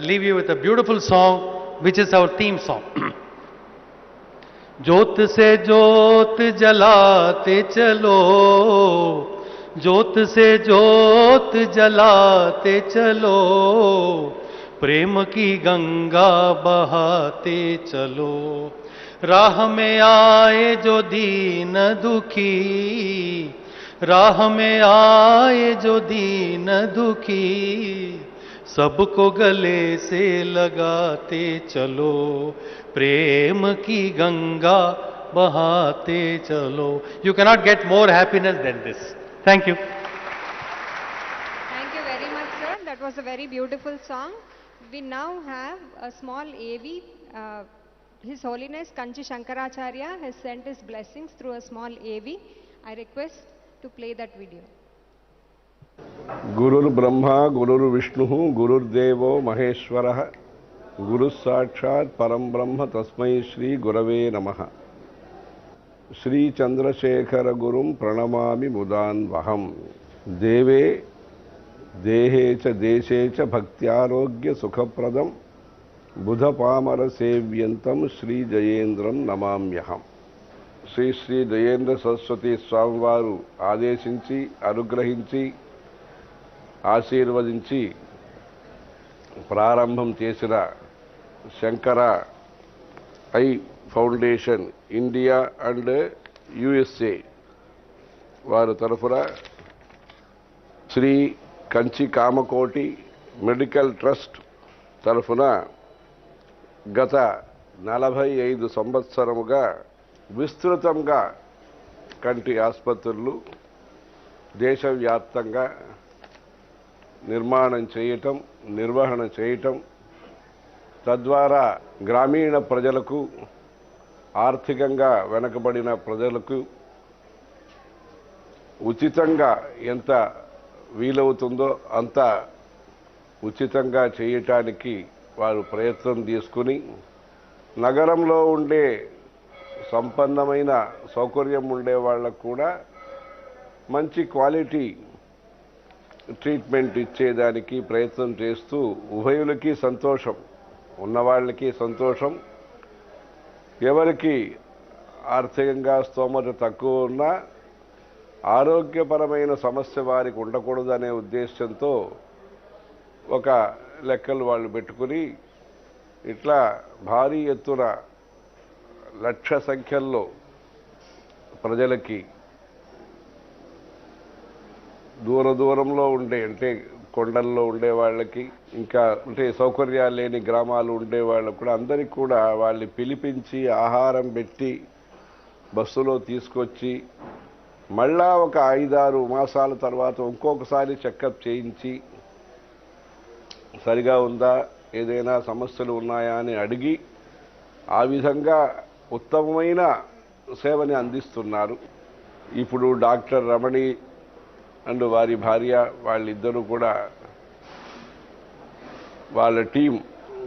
leave you with a beautiful song, which is our theme song. ज्योत से ज्योत जलाते चलो, ज्योत से ज्योत जलाते चलो, प्रेम की गंगा बहाते चलो, राह में आए जो दीन दुखी, राह में आए जो दीन दुखी, सबको गले से लगाते चलो, प्रेम की गंगा बहाते चलो. You cannot get more happiness than this. Thank you. Thank you very much, sir. That was a very beautiful song. We now have a small AV. His Holiness Kanchi Shankaracharya has sent his blessings through a small AV. I request to play that video. गुरुर् Brahma गुरुर् विष्णुः गुरुर्देवो महेश्वरः गुरुः साक्षात् परं ब्रह्म तस्मै श्री गुरवे नमः. श्री चंद्रशेखर गुरुं प्रणमामि मुदान्वहम्. देवे देहे च देशे च भक्त्यारोग्य सुखप्रदं बुधपामर सेव्यन्तं श्री जयेन्द्रं नमाम्यहम्. శ్రీ శ్రీ దయేంద్ర సరస్వతి స్వామివారు ఆదేశించి అనుగ్రహించి ఆశీర్వదించి ప్రారంభం చేసిన Shankara I foundation India and USA వారి తరఫున శ్రీ కంచి కామకోటి మెడికల్ ట్రస్ట్ తరఫున గత 45 సంవత్సరముగా విస్తృతంగా కంటి ఆసుపత్రులు దేశవ్యాప్తంగా నిర్మాణం చేయటం, నిర్వహణ చేయటం, తద్వారా గ్రామీణ ప్రజలకు, ఆర్థికంగా వెనుకబడిన ప్రజలకు ఉచితంగా ఎంత వీలవుతుందో అంత ఉచితంగా చేయటానికి వారు ప్రయత్నం తీసుకుని నగరంలో ఉండే సంపన్నమైన సౌకర్యం ఉండే వాళ్ళకు కూడా మంచి క్వాలిటీ ట్రీట్మెంట్ ఇచ్చేదానికి ప్రయత్నం చేస్తూ ఉభయులకి సంతోషం, ఉన్నవాళ్ళకి సంతోషం, ఎవరికి ఆర్థికంగా స్తోమత తక్కువ ఉన్నా ఆరోగ్యపరమైన సమస్య వారికి ఉండకూడదనే ఉద్దేశంతో ఒక లెక్కలు వాళ్ళు పెట్టుకుని ఇట్లా భారీ ఎత్తున లక్ష సంఖ్యల్లో ప్రజలకి దూరంలో ఉండే అంటే కొండల్లో ఉండే వాళ్ళకి, ఇంకా అంటే సౌకర్యాలు లేని గ్రామాలు ఉండే వాళ్ళకు కూడా అందరికి కూడా వాళ్ళని పిలిపించి ఆహారం పెట్టి బస్సులో తీసుకొచ్చి మళ్ళా ఒక 5-6 మాసాల తర్వాత ఇంకొకసారి చెకప్ చేయించి సరిగా ఉందా, ఏదైనా సమస్యలు ఉన్నాయా అని అడిగి ఆ విధంగా ఉత్తమమైన సేవని అందిస్తున్నారు. ఇప్పుడు డాక్టర్ రమణి అండ్ వారి భార్య వాళ్ళిద్దరూ కూడా వాళ్ళ టీం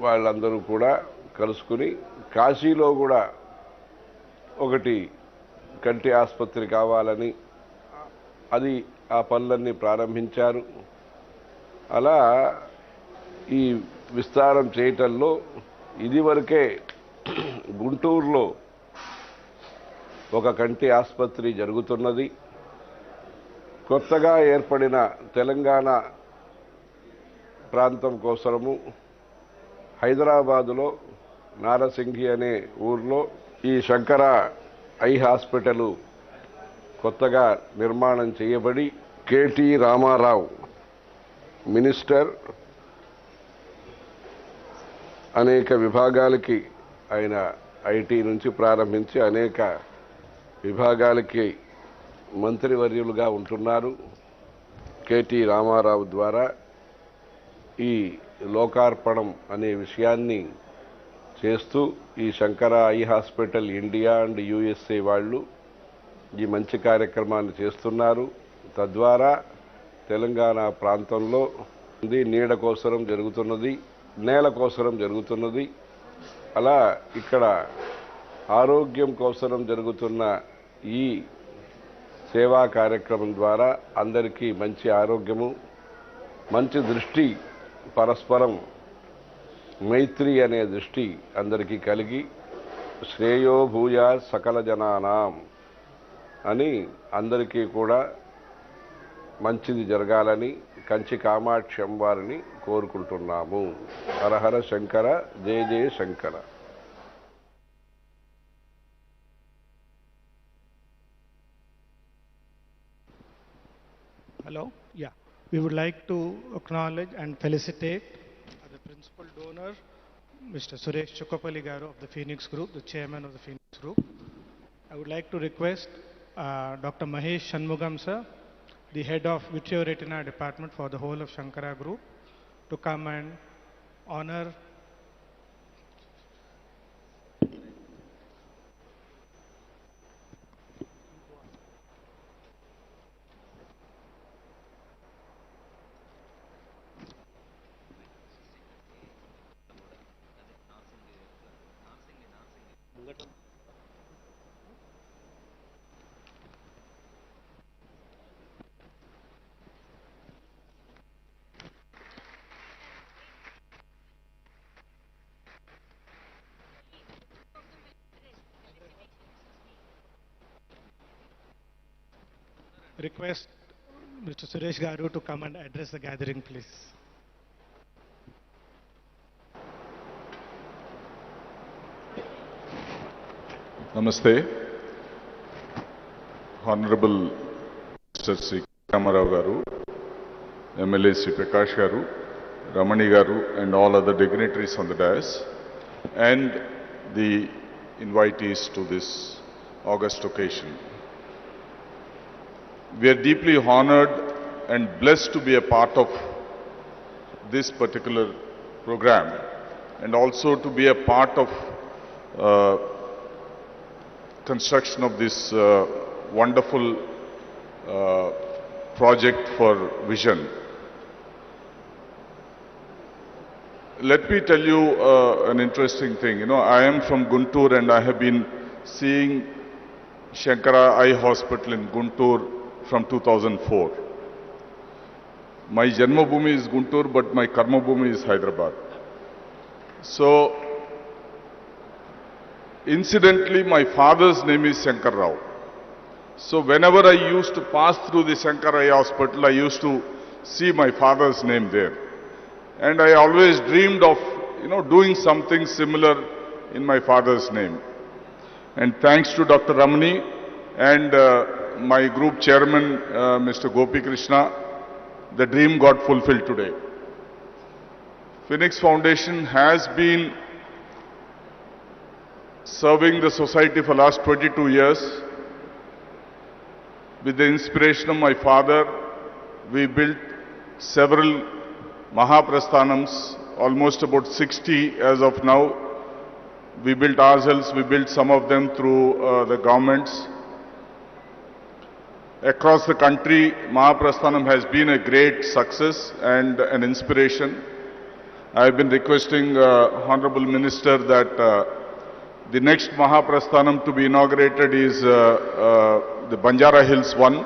వాళ్ళందరూ కూడా కలుసుకుని కాశీలో కూడా ఒకటి కంటి ఆసుపత్రి కావాలని అది ఆ పనులన్నీ ప్రారంభించారు. అలా ఈ విస్తారం చేయటంలో ఇదివరకే గుంటూరులో ఒక కంటి ఆసుపత్రి జరుగుతున్నది. కొత్తగా ఏర్పడిన తెలంగాణ ప్రాంతం కోసము హైదరాబాదులో నారసింగి అనే ఊర్లో ఈ శంకర ఐ హాస్పిటల్ కొత్తగా నిర్మాణం చేయబడి కేటీ రామారావు మినిస్టర్ అనేక విభాగాలకి ఆయన ఐటీ నుంచి ప్రారంభించి అనేక విభాగాలకి మంత్రివర్యులుగా ఉంటున్నారు. కేటీ రామారావు ద్వారా ఈ లోకార్పణం అనే విషయాన్ని చేస్తూ ఈ Shankara eye hospital India and USA వాళ్ళు ఈ మంచి కార్యక్రమాన్ని చేస్తున్నారు. తద్వారా తెలంగాణ ప్రాంతంలో నీడ కోసరం జరుగుతున్నది, నేల కోసరం జరుగుతున్నది. అలా ఇక్కడ ఆరోగ్యం కోసరం జరుగుతున్న ఈ సేవా కార్యక్రమం ద్వారా అందరికీ మంచి ఆరోగ్యము, మంచి దృష్టి, పరస్పరం మైత్రి అనే దృష్టి అందరికీ కలిగి శ్రేయో భూయా సకల జనానాం అని అందరికీ కూడా మంచిది జరగాలని కంచి కామాక్షి అమ్మవారిని కోరుకుంటున్నాము. హరహర శంకర, జయ జయ Shankara. Hello? Yeah. We would like to acknowledge and felicitate the principal donor, Mr. Suresh Chukapalli Garu of the Phoenix Group, the chairman of the Phoenix Group. I would like to request Dr. Mahesh Shanmugam sir, the head of Vitreoretina department for the whole of Shankara Group, to come and honor request Mr. Suresh Garu to come and address the gathering, please. Namaste. Honorable Minister Sri Ramarao Garu, MLA Sri Prakash Garu, Ramani Garu, and all other dignitaries on the dais, and the invitees to this august occasion. We are deeply honored and blessed to be a part of this particular program, and also to be a part of construction of this wonderful project for vision. Let me tell you an interesting thing. You know, I am from Guntur and I have been seeing Sankara Eye Hospital in Guntur from 2004. My Janma Bhumi is Guntur, but my Karma Bhumi is Hyderabad. So, incidentally, my father's name is Shankar Rao. So, whenever I used to pass through the Sankara Eye Hospital, I used to see my father's name there. And I always dreamed of, doing something similar in my father's name. And thanks to Dr. Ramani and my group chairman, Mr. Gopi Krishna, the dream got fulfilled today. Phoenix Foundation has been serving the society for the last 22 years. With the inspiration of my father, we built several Mahaprasthanams, almost about 60 as of now. We built ourselves, we built some of them through the governments. Across the country, Mahaprasthanam has been a great success and an inspiration. I have been requesting Honorable Minister that the next Mahaprasthanam to be inaugurated is the Banjara Hills one.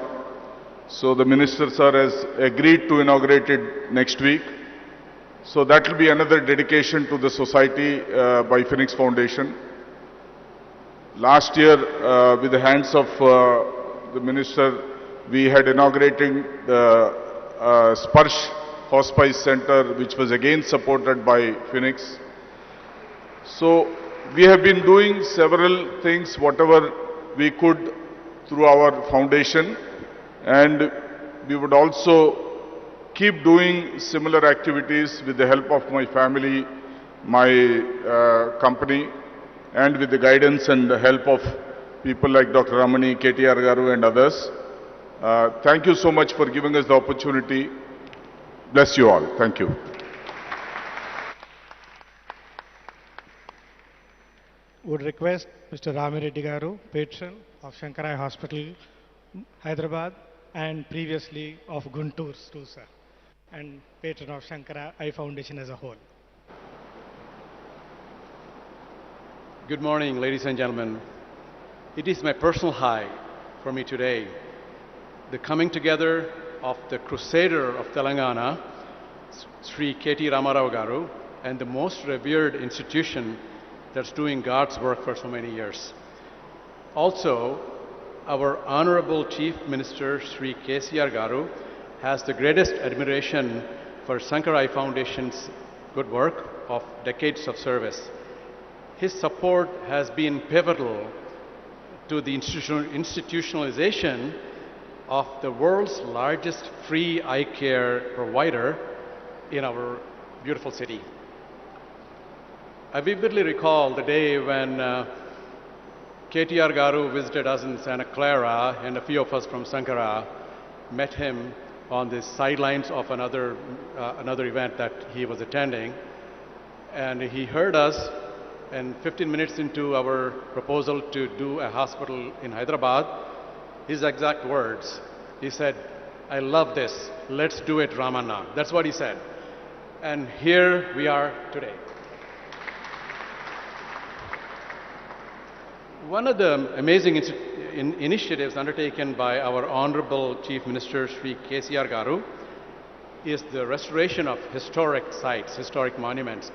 So the Minister Sir has agreed to inaugurate it next week. So that will be another dedication to the society by Phoenix Foundation. Last year, with the hands of the Minister, we had inaugurated the Sparsh Hospice Center, which was again supported by Phoenix. So we have been doing several things, whatever we could through our foundation, and we would also keep doing similar activities with the help of my family, my company, and with the guidance and the help of people like Dr. Ramani, KTR Garu, and others. Thank you so much for giving us the opportunity. Bless you all. Thank you. Would request Mr. Ramireddy Garu, patron of Sankara Eye Hospital, Hyderabad, and previously of Guntur too, sir, and patron of Sankara Eye Foundation as a whole. Good morning, ladies and gentlemen. It is my personal high for me today, the coming together of the crusader of Telangana, Sri KT Ramarao Garu, and the most revered institution that's doing God's work for so many years. Also, our Honorable Chief Minister Sri KCR Garu has the greatest admiration for Sankara Eye Foundation's good work of decades of service. His support has been pivotal to the institutionalization of the world's largest free eye care provider in our beautiful city. I vividly recall the day when KTR Garu visited us in Santa Clara, and a few of us from Sankara met him on the sidelines of another event that he was attending. And he heard us, and 15 minutes into our proposal to do a hospital in Hyderabad, his exact words, he said, "I love this, let's do it, Ramana." That's what he said. And here we are today. One of the amazing initiatives undertaken by our Honorable Chief Minister Sri KCR Garu is the restoration of historic sites, historic monuments,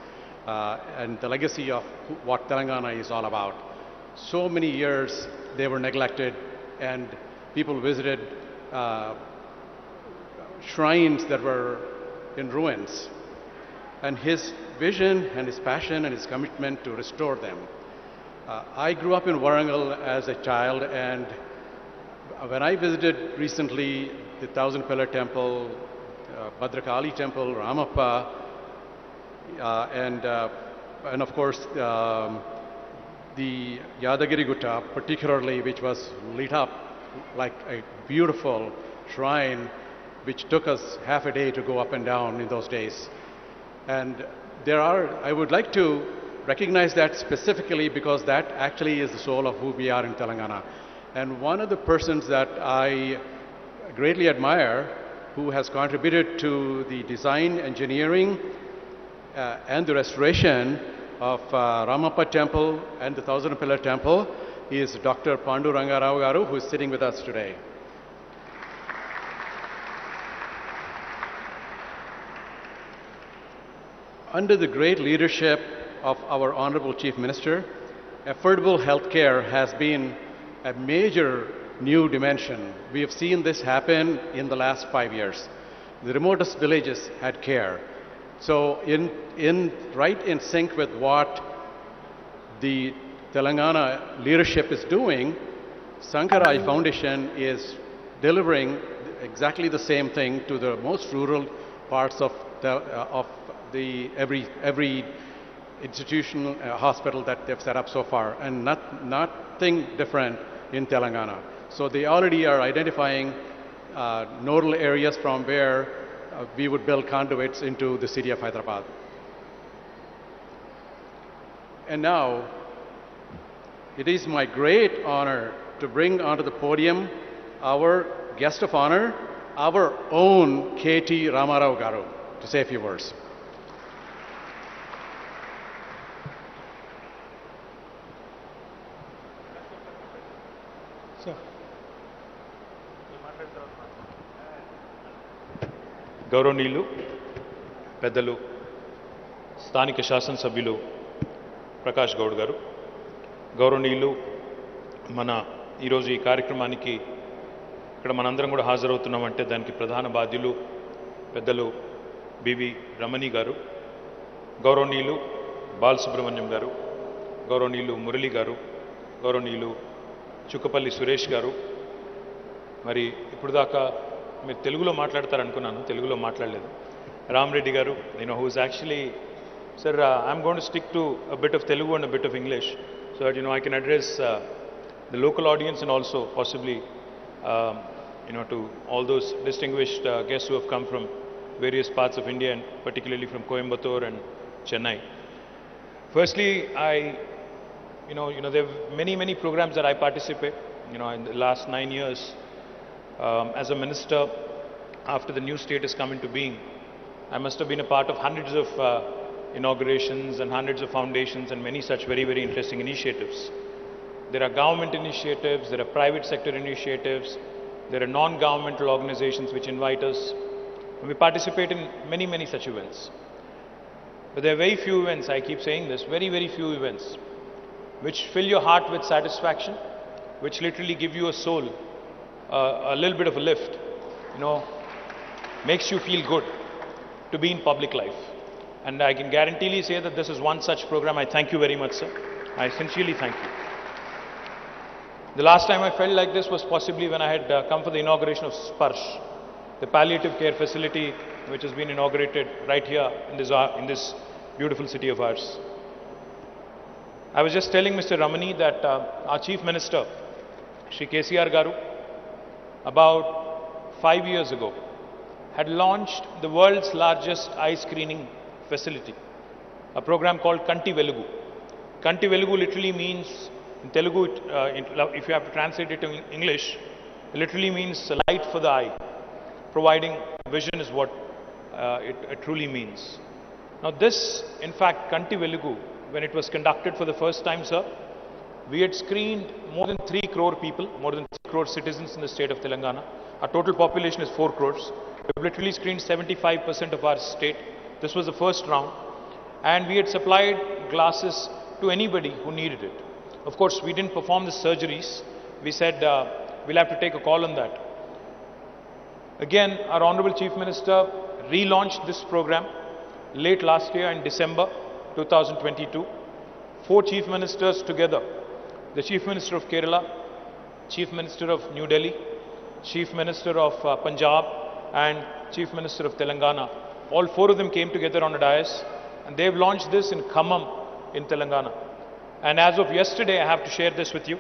and the legacy of what Telangana is all about. So many years they were neglected, and people visited shrines that were in ruins. And his vision and his passion and his commitment to restore them. I grew up in Warangal as a child, and When I visited recently the Thousand Pillar Temple, Bhadrakali Temple, Ramappa, and of course the Yadagiri Gutta, particularly, which was lit up like a beautiful shrine, which took us half a day to go up and down in those days. And I would like to recognize that specifically because that actually is the soul of who we are in Telangana. And one of the persons that I greatly admire, who has contributed to the design, engineering, and the restoration of Ramappa Temple and the Thousand Pillar Temple is Dr. Pandu Rangarao Garu, who is sitting with us today. Under the great leadership of our Honorable Chief Minister, affordable health care has been a major new dimension. We have seen this happen in the last 5 years. The remotest villages had care. So right in sync with what the Telangana leadership is doing, Sankara Foundation is delivering exactly the same thing to the most rural parts of every institutional hospital that they've set up so far, and nothing different in Telangana. So they already are identifying nodal areas from where we would build conduits into the city of Hyderabad. And now, it is my great honor to bring onto the podium our guest of honor, our own KT Ramarao Garu, to say a few words. గౌరవనీయులు పెద్దలు స్థానిక శాసనసభ్యులు ప్రకాష్ గౌడ్ గారు, గౌరవనీయులు మన ఈరోజు ఈ కార్యక్రమానికి ఇక్కడ మనందరం కూడా హాజరవుతున్నామంటే దానికి ప్రధాన బాధ్యులు పెద్దలు బివి రమణి గారు, గౌరవనీయులు బాలసుబ్రహ్మణ్యం గారు, గౌరవనీయులు మురళి గారు, గౌరవనీయులు చుక్కపల్లి సురేష్ గారు. మరి ఇప్పుడు దాకా మీరు తెలుగులో మాట్లాడతారనుకున్నాను, తెలుగులో మాట్లాడలేదు. రామరెడ్డి గారు, who's actually, sir, I'm going to stick to a bit of Telugu and a bit of English so that I can address the local audience and also possibly to all those distinguished guests who have come from various parts of India and particularly from Coimbatore and Chennai. Firstly, there are many programs that I participate. In the last 9 years, as a minister, after the new state has come into being, I must have been a part of hundreds of inaugurations and hundreds of foundations and many such very interesting initiatives. There are government initiatives, there are private sector initiatives, there are non-governmental organizations which invite us, and we participate in many such events. But there are very few events, I keep saying this, very few events which fill your heart with satisfaction, which literally give you a soul, a little bit of a lift, makes you feel good to be in public life. And I can guaranteely say that this is one such program. I thank you very much, sir. I sincerely thank you. The last time I felt like this was possibly when I had come for the inauguration of Sparsh, the palliative care facility which has been inaugurated right here in this beautiful city of ours. I was just telling Mr. Ramani that our Chief Minister, Shri KTR Garu, about 5 years ago, had launched the world's largest eye screening facility, a program called Kanti Velugu. Kanti Velugu literally means, in Telugu, if you have to translate it to English, it literally means light for the eye. Providing vision is what it truly means. Now this, in fact, Kanti Velugu, when it was conducted for the first time, sir, we had screened more than 3 crore people, more than 3 crore citizens in the state of Telangana. Our total population is 4 crores. We've literally screened 75% of our state. This was the first round. And we had supplied glasses to anybody who needed it. Of course, we didn't perform the surgeries. We said we'll have to take a call on that. Again, our Honorable Chief Minister relaunched this program late last year in December 2022. 4 Chief Ministers together, the Chief Minister of Kerala, Chief Minister of New Delhi, Chief Minister of Punjab, and Chief Minister of Telangana. All four of them came together on a dais, and they've launched this in Khammam in Telangana. And as of yesterday, I have to share this with you.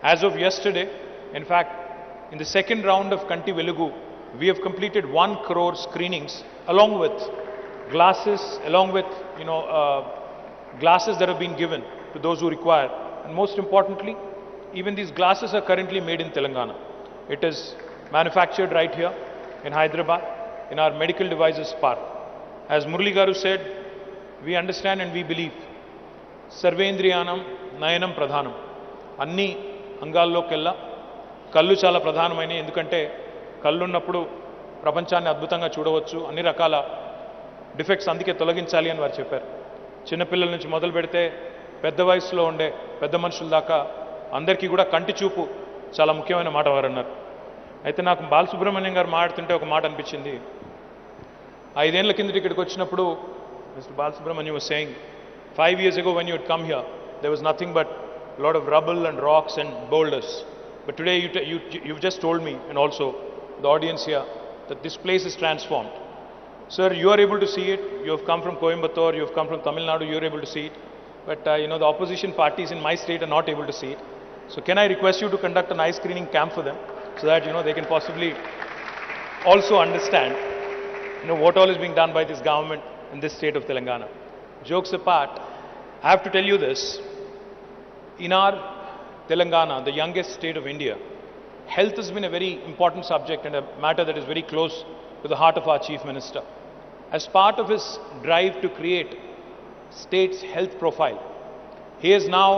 As of yesterday, in fact, in the second round of Kanti Velugu, we have completed 1 crore screenings along with glasses, along with glasses that have been given to those who require. And most importantly, even these glasses are currently made in Telangana. It is manufactured right here in Hyderabad, in our medical devices park. As Murli Garu said, we understand and we believe, Sarvendriyanam Nayanam Pradhanam. Anni అంగాల్లోకెల్లా కళ్ళు చాలా ప్రధానమైనవి. ఎందుకంటే కళ్ళు ఉన్నప్పుడు ప్రపంచాన్ని అద్భుతంగా చూడవచ్చు, అన్ని రకాల డిఫెక్ట్స్ అందుకే తొలగించాలి అని వారు చెప్పారు. చిన్నపిల్లల నుంచి మొదలు పెడితే పెద్ద వయసులో ఉండే పెద్ద మనుషుల దాకా అందరికీ కూడా కంటి చూపు చాలా ముఖ్యమైన మాట వారు అన్నారు. అయితే నాకు బాలసుబ్రహ్మణ్యం గారు మాట్లాడుతుంటే ఒక మాట అనిపించింది. 5 ఏళ్ల కిందట ఇక్కడికి వచ్చినప్పుడు mister Balasubrahmanyam was saying 5 years ago when you had come here there was nothing but a lot of rubble and rocks and boulders, but today you've just told me and also the audience here that this place is transformed. Sir, you are able to see it. You have come from Coimbatore, you have come from Tamil Nadu, you are able to see it, but the opposition parties in my state are not able to see it. So can I request you to conduct an eye screening camp for them so that they can possibly also understand what all is being done by this government in this state of Telangana. Jokes apart, I have to tell you this. In our Telangana, the youngest state of India, health has been a very important subject and a matter that is very close to the heart of our Chief Minister. As part of his drive to create state's health profile, he has now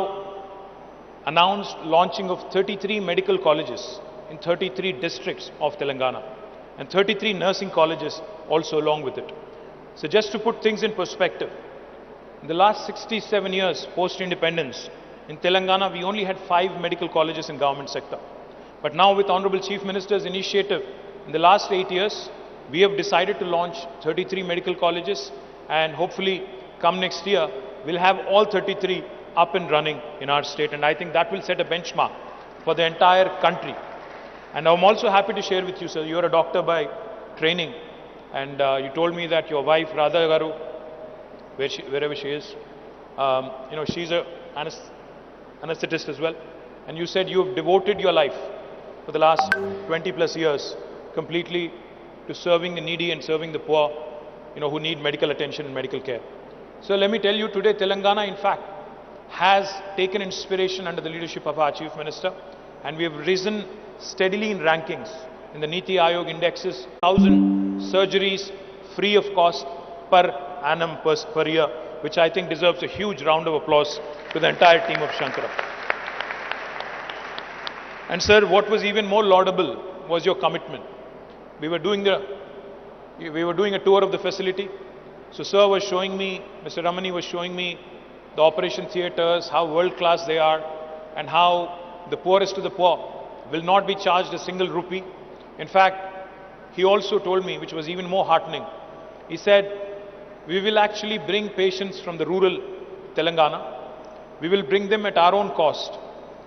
announced launching of 33 medical colleges in 33 districts of Telangana and 33 nursing colleges also along with it. So just to put things in perspective, in the last 67 years post-independence, in Telangana we only had 5 medical colleges in government sector. But now with Honorable Chief Minister's initiative, in the last 8 years, we have decided to launch 33 medical colleges, and hopefully come next year, we'll have all 33 up and running in our state, and I think that will set a benchmark for the entire country. And I'm also happy to share with you, sir, you're a doctor by training, and you told me that your wife, Radha Garu, wherever she is, she's a anesthetist as well, and you said you have devoted your life for the last 20 plus years completely to serving the needy and serving the poor, who need medical attention and medical care. So let me tell you, today Telangana in fact has taken inspiration under the leadership of our Chief Minister, and we have risen steadily in rankings in the Niti Aayog indexes. 1,000 surgeries free of cost per annum per year, which I think deserves a huge round of applause to the entire team of Sankara. And sir, what was even more laudable was your commitment. We were doing a tour of the facility. So sir was showing me, Mr. Ramani was showing me the operation theatres, how world class they are, and how the poorest of the poor will not be charged a single rupee. In fact, he also told me, which was even more heartening, he said, we will actually bring patients from the rural Telangana. We will bring them at our own cost.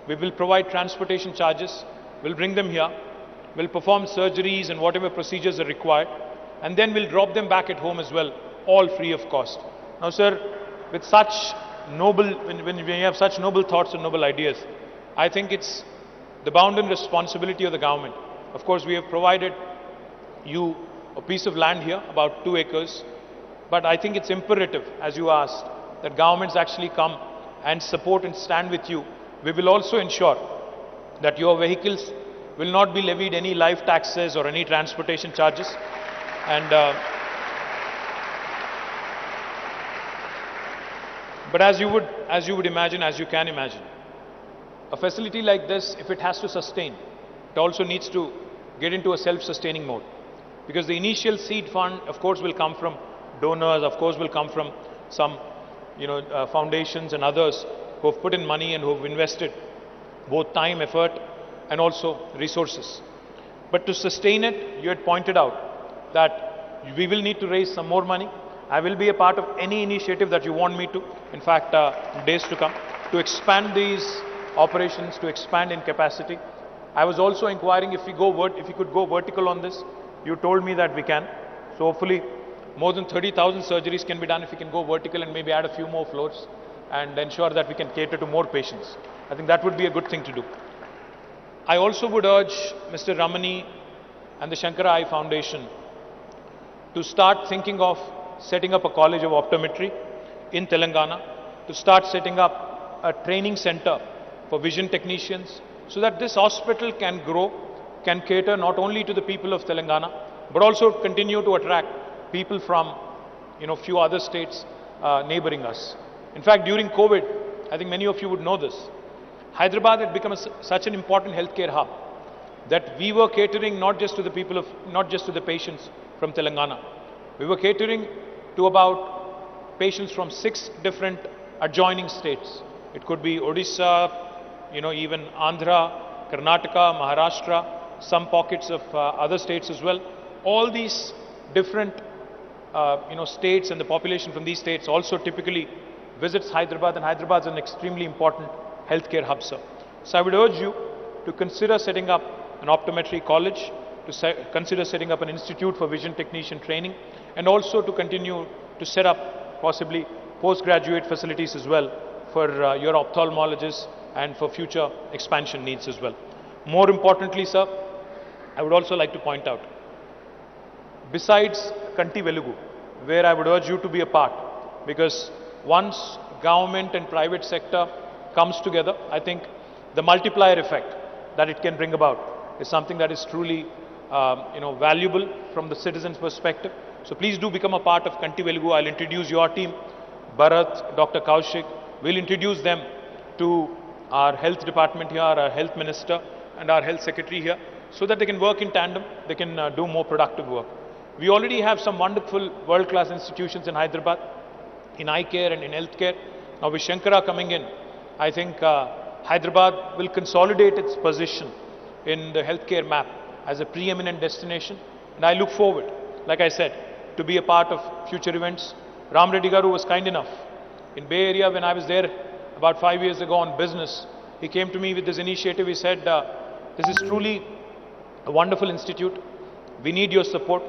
We will provide transportation charges. We'll bring them here. We'll perform surgeries and whatever procedures are required. And then we'll drop them back at home as well, all free of cost. Now, sir, with such when you have such noble thoughts and noble ideas, I think it's the bounden responsibility of the government. Of course, we have provided you a piece of land here, about 2 acres. But I think it's imperative, as you asked, that governments actually come and support and stand with you. We will also ensure that your vehicles will not be levied any life taxes or any transportation charges. And but as you would imagine, as you can imagine, a facility like this, if it has to sustain, it also needs to get into a self-sustaining mode. Because the initial seed fund, of course, will come from donors, of course, will come from some foundations and others who have put in money and who have invested both time, effort, and also resources. But to sustain it, you had pointed out that we will need to raise some more money. I will be a part of any initiative that you want me to, in fact, days to come, to expand these operations, to expand in capacity. I was also inquiring if we could go vertical on this. You told me that we can. So hopefully more than 30,000 surgeries can be done if we can go vertical and maybe add a few more floors and ensure that we can cater to more patients. I think that would be a good thing to do. I also would urge Mr. Ramani and the Sankara Eye Foundation to start thinking of setting up a college of optometry in Telangana, to start setting up a training center for vision technicians so that this hospital can grow, can cater not only to the people of Telangana, but also continue to attract people from, few other states neighboring us. In fact, during COVID, I think many of you would know this, Hyderabad had become such an important healthcare hub that we were catering not just to the patients from Telangana. We were catering to about patients from 6 different adjoining states. It could be Odisha, even Andhra, Karnataka, Maharashtra, some pockets of other states as well. All these different, states and the population from these states also typically visits Hyderabad, and Hyderabad is an extremely important healthcare hub, sir. So I would urge you to consider setting up an optometry college, to consider setting up an institute for vision technician training, and also to continue to set up possibly postgraduate facilities as well for your ophthalmologists and for future expansion needs as well. More importantly, sir, I would also like to point out, besides Kanti Velugu, where I would urge you to be a part, because once government and private sector comes together, I think the multiplier effect that it can bring about is something that is truly valuable from the citizens' perspective. So please do become a part of Kanti Velugu. I'll introduce your team, Bharat, Dr. Kaushik. We'll introduce them to our health department here, our health minister and our health secretary here, so that they can work in tandem, they can do more productive work. We already have some wonderful world-class institutions in Hyderabad, in eye care and in health care. Now with Sankara coming in, I think Hyderabad will consolidate its position in the healthcare map as a preeminent destination. And I look forward, like I said, to be a part of future events. Ram Reddy Garu was kind enough. In Bay Area, when I was there about 5 years ago on business, he came to me with this initiative. He said, this is truly a wonderful institute. We need your support.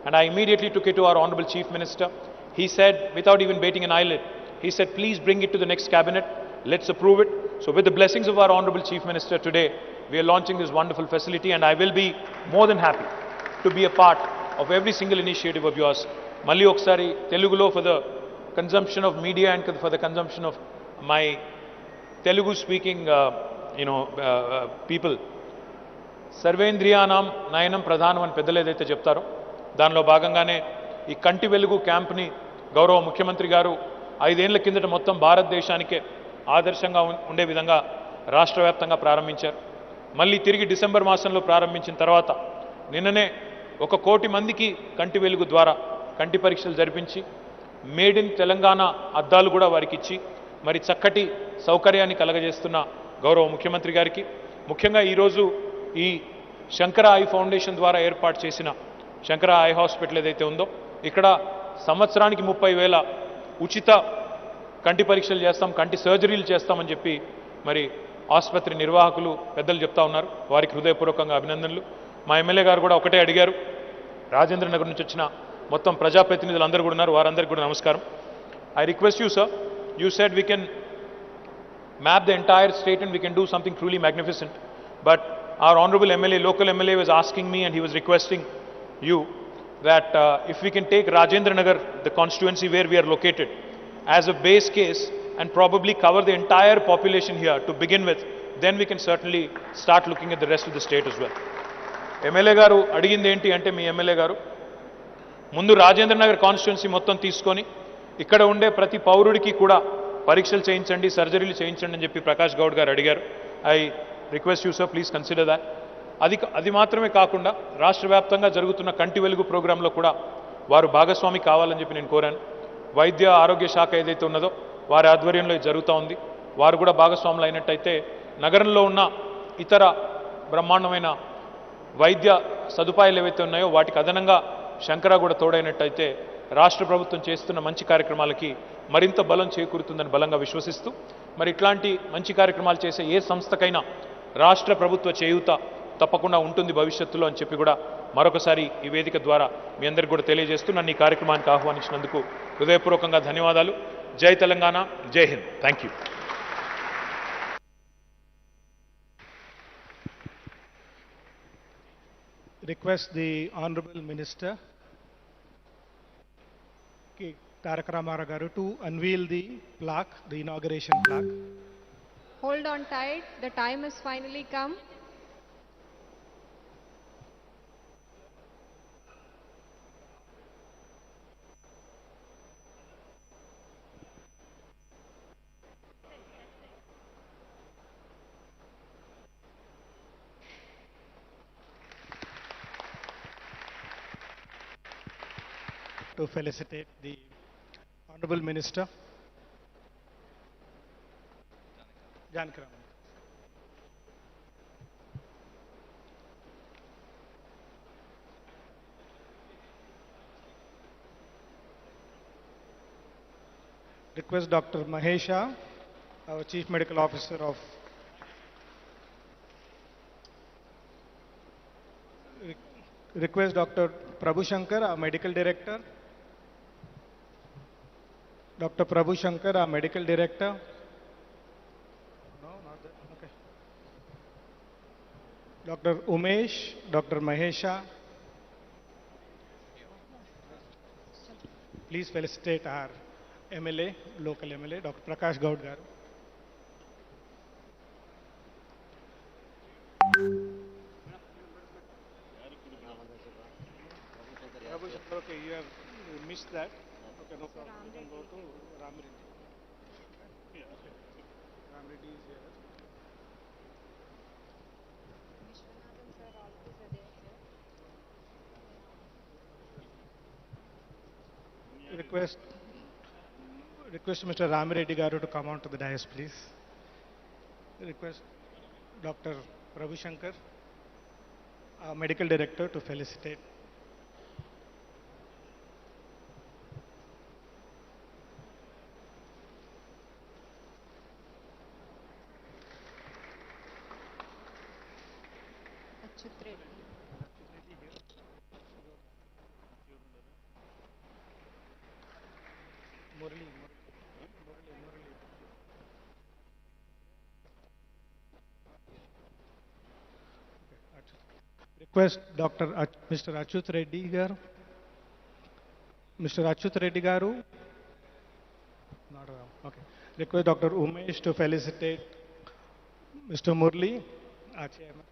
And I immediately took it to our Honorable Chief Minister. He said, without even bating an eyelid, he said, please bring it to the next cabinet. Let's approve it. So with the blessings of our Honorable Chief Minister today, we are launching this wonderful facility, and I will be more than happy to be a part of every single initiative of yours. Malli Oksari, Telugulo for the consumption of media and for the consumption of my Telugu speaking people. Sarvendriyanam Nayanam Pradhanam అని పెద్దలు ఏదైతే చెప్తారో దానిలో భాగంగానే ఈ కంటి వెలుగు క్యాంప్ని గౌరవ ముఖ్యమంత్రి గారు 5 ఏళ్ల కిందట మొత్తం భారతదేశానికే ఆదర్శంగా ఉండే విధంగా రాష్ట్ర వ్యాప్తంగా ప్రారంభించారు. మళ్ళీ తిరిగి డిసెంబర్ మాసంలో ప్రారంభించిన తర్వాత నిన్ననే 1 కోటి మందికి కంటి వెలుగు ద్వారా కంటి పరీక్షలు జరిపించి మేడ్ ఇన్ తెలంగాణ అద్దాలు కూడా వారికి ఇచ్చి మరి చక్కటి సౌకర్యాన్ని కలగజేస్తున్న గౌరవ ముఖ్యమంత్రి గారికి, ముఖ్యంగా ఈరోజు ఈ శంకర ఐ ఫౌండేషన్ ద్వారా ఏర్పాటు చేసిన శంకర ఐ హాస్పిటల్ ఏదైతే ఉందో ఇక్కడ సంవత్సరానికి 30,000 ఉచిత కంటి పరీక్షలు చేస్తాం, కంటి సర్జరీలు చేస్తామని చెప్పి మరి ఆసుపత్రి నిర్వాహకులు పెద్దలు చెప్తా ఉన్నారు. వారికి హృదయపూర్వకంగా అభినందనలు. మా ఎమ్మెల్యే గారు కూడా ఒకటే అడిగారు, రాజేంద్ర నగర్ నుంచి వచ్చిన మొత్తం ప్రజాప్రతినిధులు అందరూ కూడా ఉన్నారు, వారందరికీ కూడా నమస్కారం. I request you sir, you said we can map the entire state and we can do something truly magnificent. But our honorable MLA, local MLA was asking me and he was requesting you that if we can take Rajendra Nagar, the constituency where we are located, as a base case and probably cover the entire population here to begin with, then we can certainly start looking at the rest of the state as well. MLA garu అడిగింది ఏంటి అంటే మీ MLA గారు ముందు Rajendra Nagar constituency మొత్తం తీసుకొని ఇక్కడ ఉండే ప్రతి పౌరుడికి కూడా పరీక్షలు చేయించండి, సర్జరీలు చేయించండి అని చెప్పి ప్రకాష్ గౌడ్ గారు అడిగారు. I request you sir, please consider that. అది మాత్రమే కాకుండా రాష్ట్ర వ్యాప్తంగా జరుగుతున్న కంటి వెలుగు ప్రోగ్రాంలో కూడా వారు భాగస్వామి కావాలని చెప్పి నేను కోరాను. వైద్య ఆరోగ్య శాఖ ఏదైతే ఉన్నదో వారి ఆధ్వర్యంలో ఇది జరుగుతూ ఉంది. వారు కూడా భాగస్వాములు అయినట్టయితే నగరంలో ఉన్న ఇతర బ్రహ్మాండమైన వైద్య సదుపాయాలు ఏవైతే ఉన్నాయో వాటికి అదనంగా శంకర కూడా తోడైనట్టయితే రాష్ట్ర ప్రభుత్వం చేస్తున్న మంచి కార్యక్రమాలకి మరింత బలం చేకూరుతుందని బలంగా విశ్వసిస్తూ మరి ఇట్లాంటి మంచి కార్యక్రమాలు చేసే ఏ సంస్థకైనా రాష్ట్ర ప్రభుత్వ చేయూత తప్పకుండా ఉంటుంది భవిష్యత్తులో అని చెప్పి కూడా మరొకసారి ఈ వేదిక ద్వారా మీ అందరికీ కూడా తెలియజేస్తూ నన్ను ఈ కార్యక్రమానికి ఆహ్వానించినందుకు హృదయపూర్వకంగా ధన్యవాదాలు. జై తెలంగాణ, జై Hind. Thank you. Request the Honorable Minister Tarak Ramarao garu to unveil the plaque, the inauguration plaque. Hold on tight, the time has finally come. To felicitate the Honorable Minister. Janaki Raman. Request Dr. Mahesha, our Chief Medical Officer of Request Dr. Prabhu Shankar, our Medical Director. Dr. Prabhu Shankar, our Medical Director. No, not that. Okay. Dr. Umesh, Dr. Mahesha. Please felicitate our MLA, local MLA, Dr. Prakash Gaud garu. Prabhu Shankar, okay, you have missed that. Okay, no problem. You can go to Ram Reddy. Yeah, okay. Ram Reddy is here. Request Mr. Ram Reddy garu to come on to the dais, please. Request Dr. Prabhu Shankar, our Medical Director, to felicitate. Request Mr. Achut Reddy garu. Mr. Achut Reddy garu. Not around. Okay. Request Dr. Umesh to felicitate Mr. Murli, our chairman.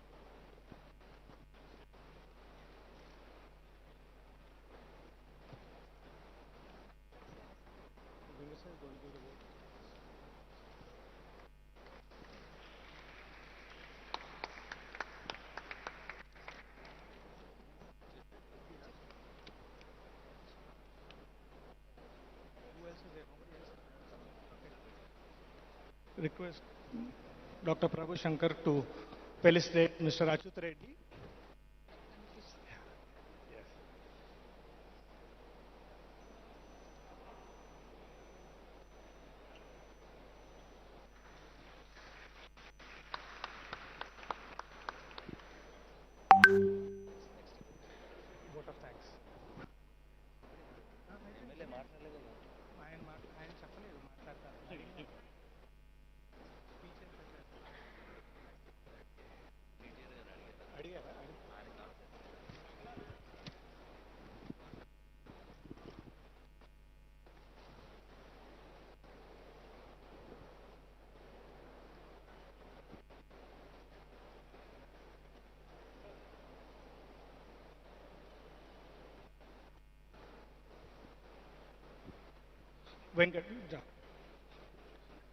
Request Dr. Prabhu Shankar to felicitate Mr. Achut Reddy. Vote of thanks.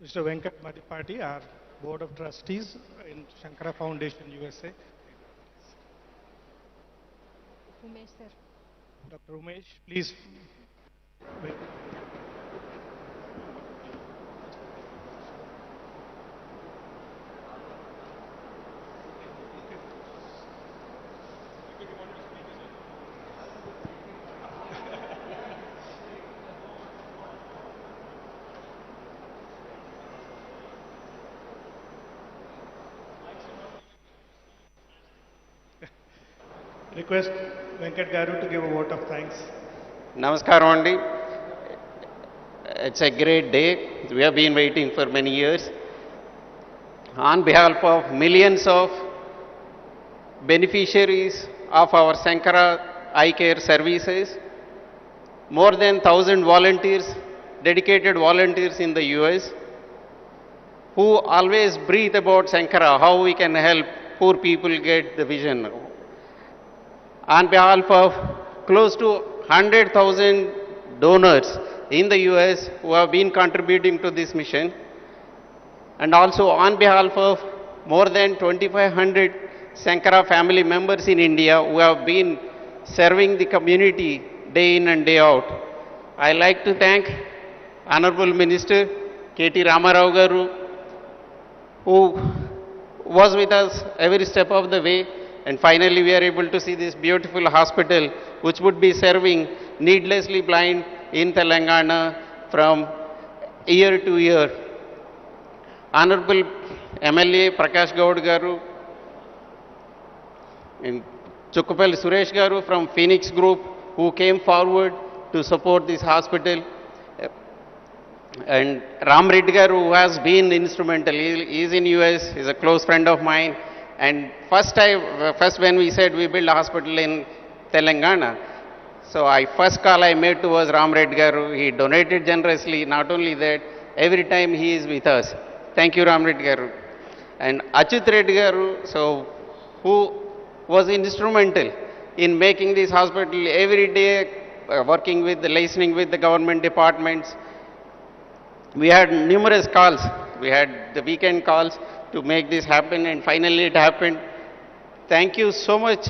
Mr. Venkat Madipati, our Board of Trustees in Sankara Foundation, USA. Umesh sir. Dr. Umesh, please. Request Venkat Garu to give a vote of thanks. Namaskaram Andi. It's a great day. We have been waiting for many years. On behalf of millions of beneficiaries of our Sankara eye care services, more than 1,000 volunteers, dedicated volunteers in the US, who always breathe about Sankara, how we can help poor people get the vision. On behalf of close to 100,000 donors in the US who have been contributing to this mission, and also on behalf of more than 2,500 Sankara family members in India who have been serving the community day in and day out. I like to thank Honorable Minister KT Ramarao Garu, who was with us every step of the way, and finally we are able to see this beautiful hospital which would be serving needlessly blind in Telangana from year to year. Honorable MLA Prakash Gaud Garu and Chukkapalli Suresh Garu from Phoenix Group, who came forward to support this hospital, and Ram Reddy Garu, who has been instrumental. He is in US, he is a close friend of mine, and first when we said we build a hospital in Telangana, so first call I made to was Ram Reddy Garu. He donated generously. Not only that, every time he is with us. Thank you, Ram Reddy Garu. And Achyut Reddy Garu, so who was instrumental in making this hospital every day, working with, listening with the government departments. We had numerous calls. We had the weekend calls to make this happen, and finally it happened. Thank you so much.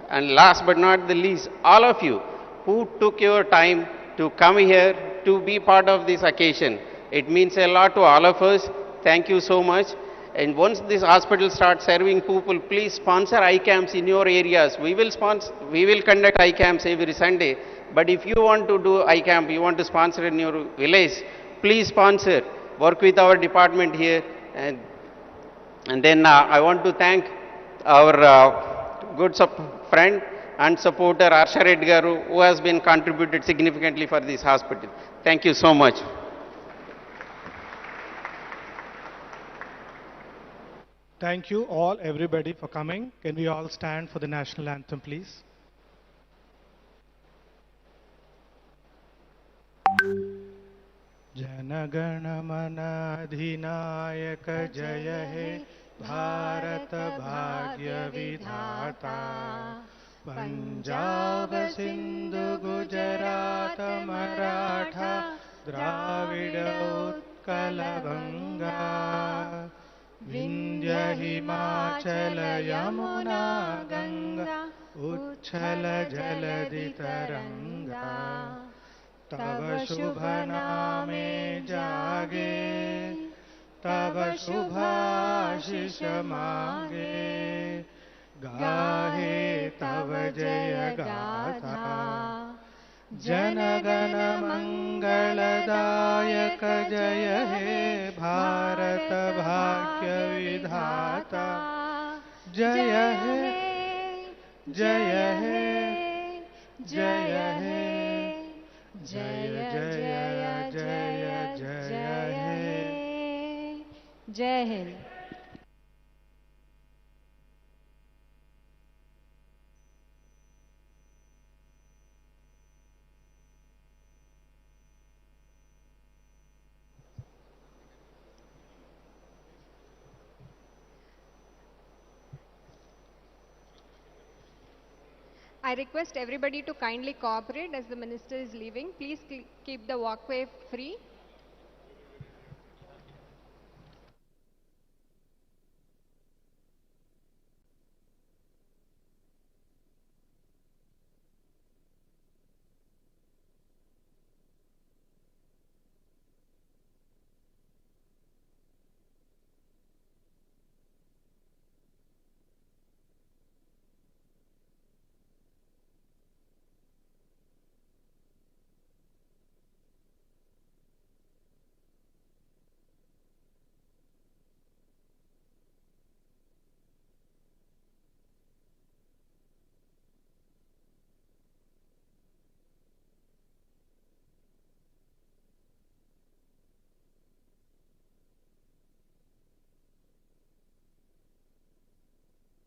And last but not the least, all of you who took your time to come here to be part of this occasion. It means a lot to all of us. Thank you so much. And once this hospital starts serving people, please sponsor eye camps in your areas. We will conduct eye camps every Sunday. But if you want to do eye camp, you want to sponsor in your village, please sponsor. Work with our department here. And then I want to thank our good friend and supporter Arsha Reddy Garu, who has been contributed significantly for this hospital. Thank you so much. Thank you all, everybody, for coming. Can we all stand for the national anthem, please? Janagana Mana Adhinayaka Jaya He Bharata Bhagya Vidhata Punjab Sindhu Gujarata Maratha Dravida Utkala Ganga Vindhya Himachala Yamuna Ganga Uchala Jaladi Taranga Tava Shubha Name Jage Tava Shubha Shisha Mange Gahe Tava Jaya Gatha Janagana Mangaladayaka Jaya He Bharata Bhagya Vidhata Jaya He Jaya He Jaya He Jaya Jaya Jaya Jaya He Jai Hind. I request everybody to kindly cooperate as the minister is leaving. Please keep the walkway free.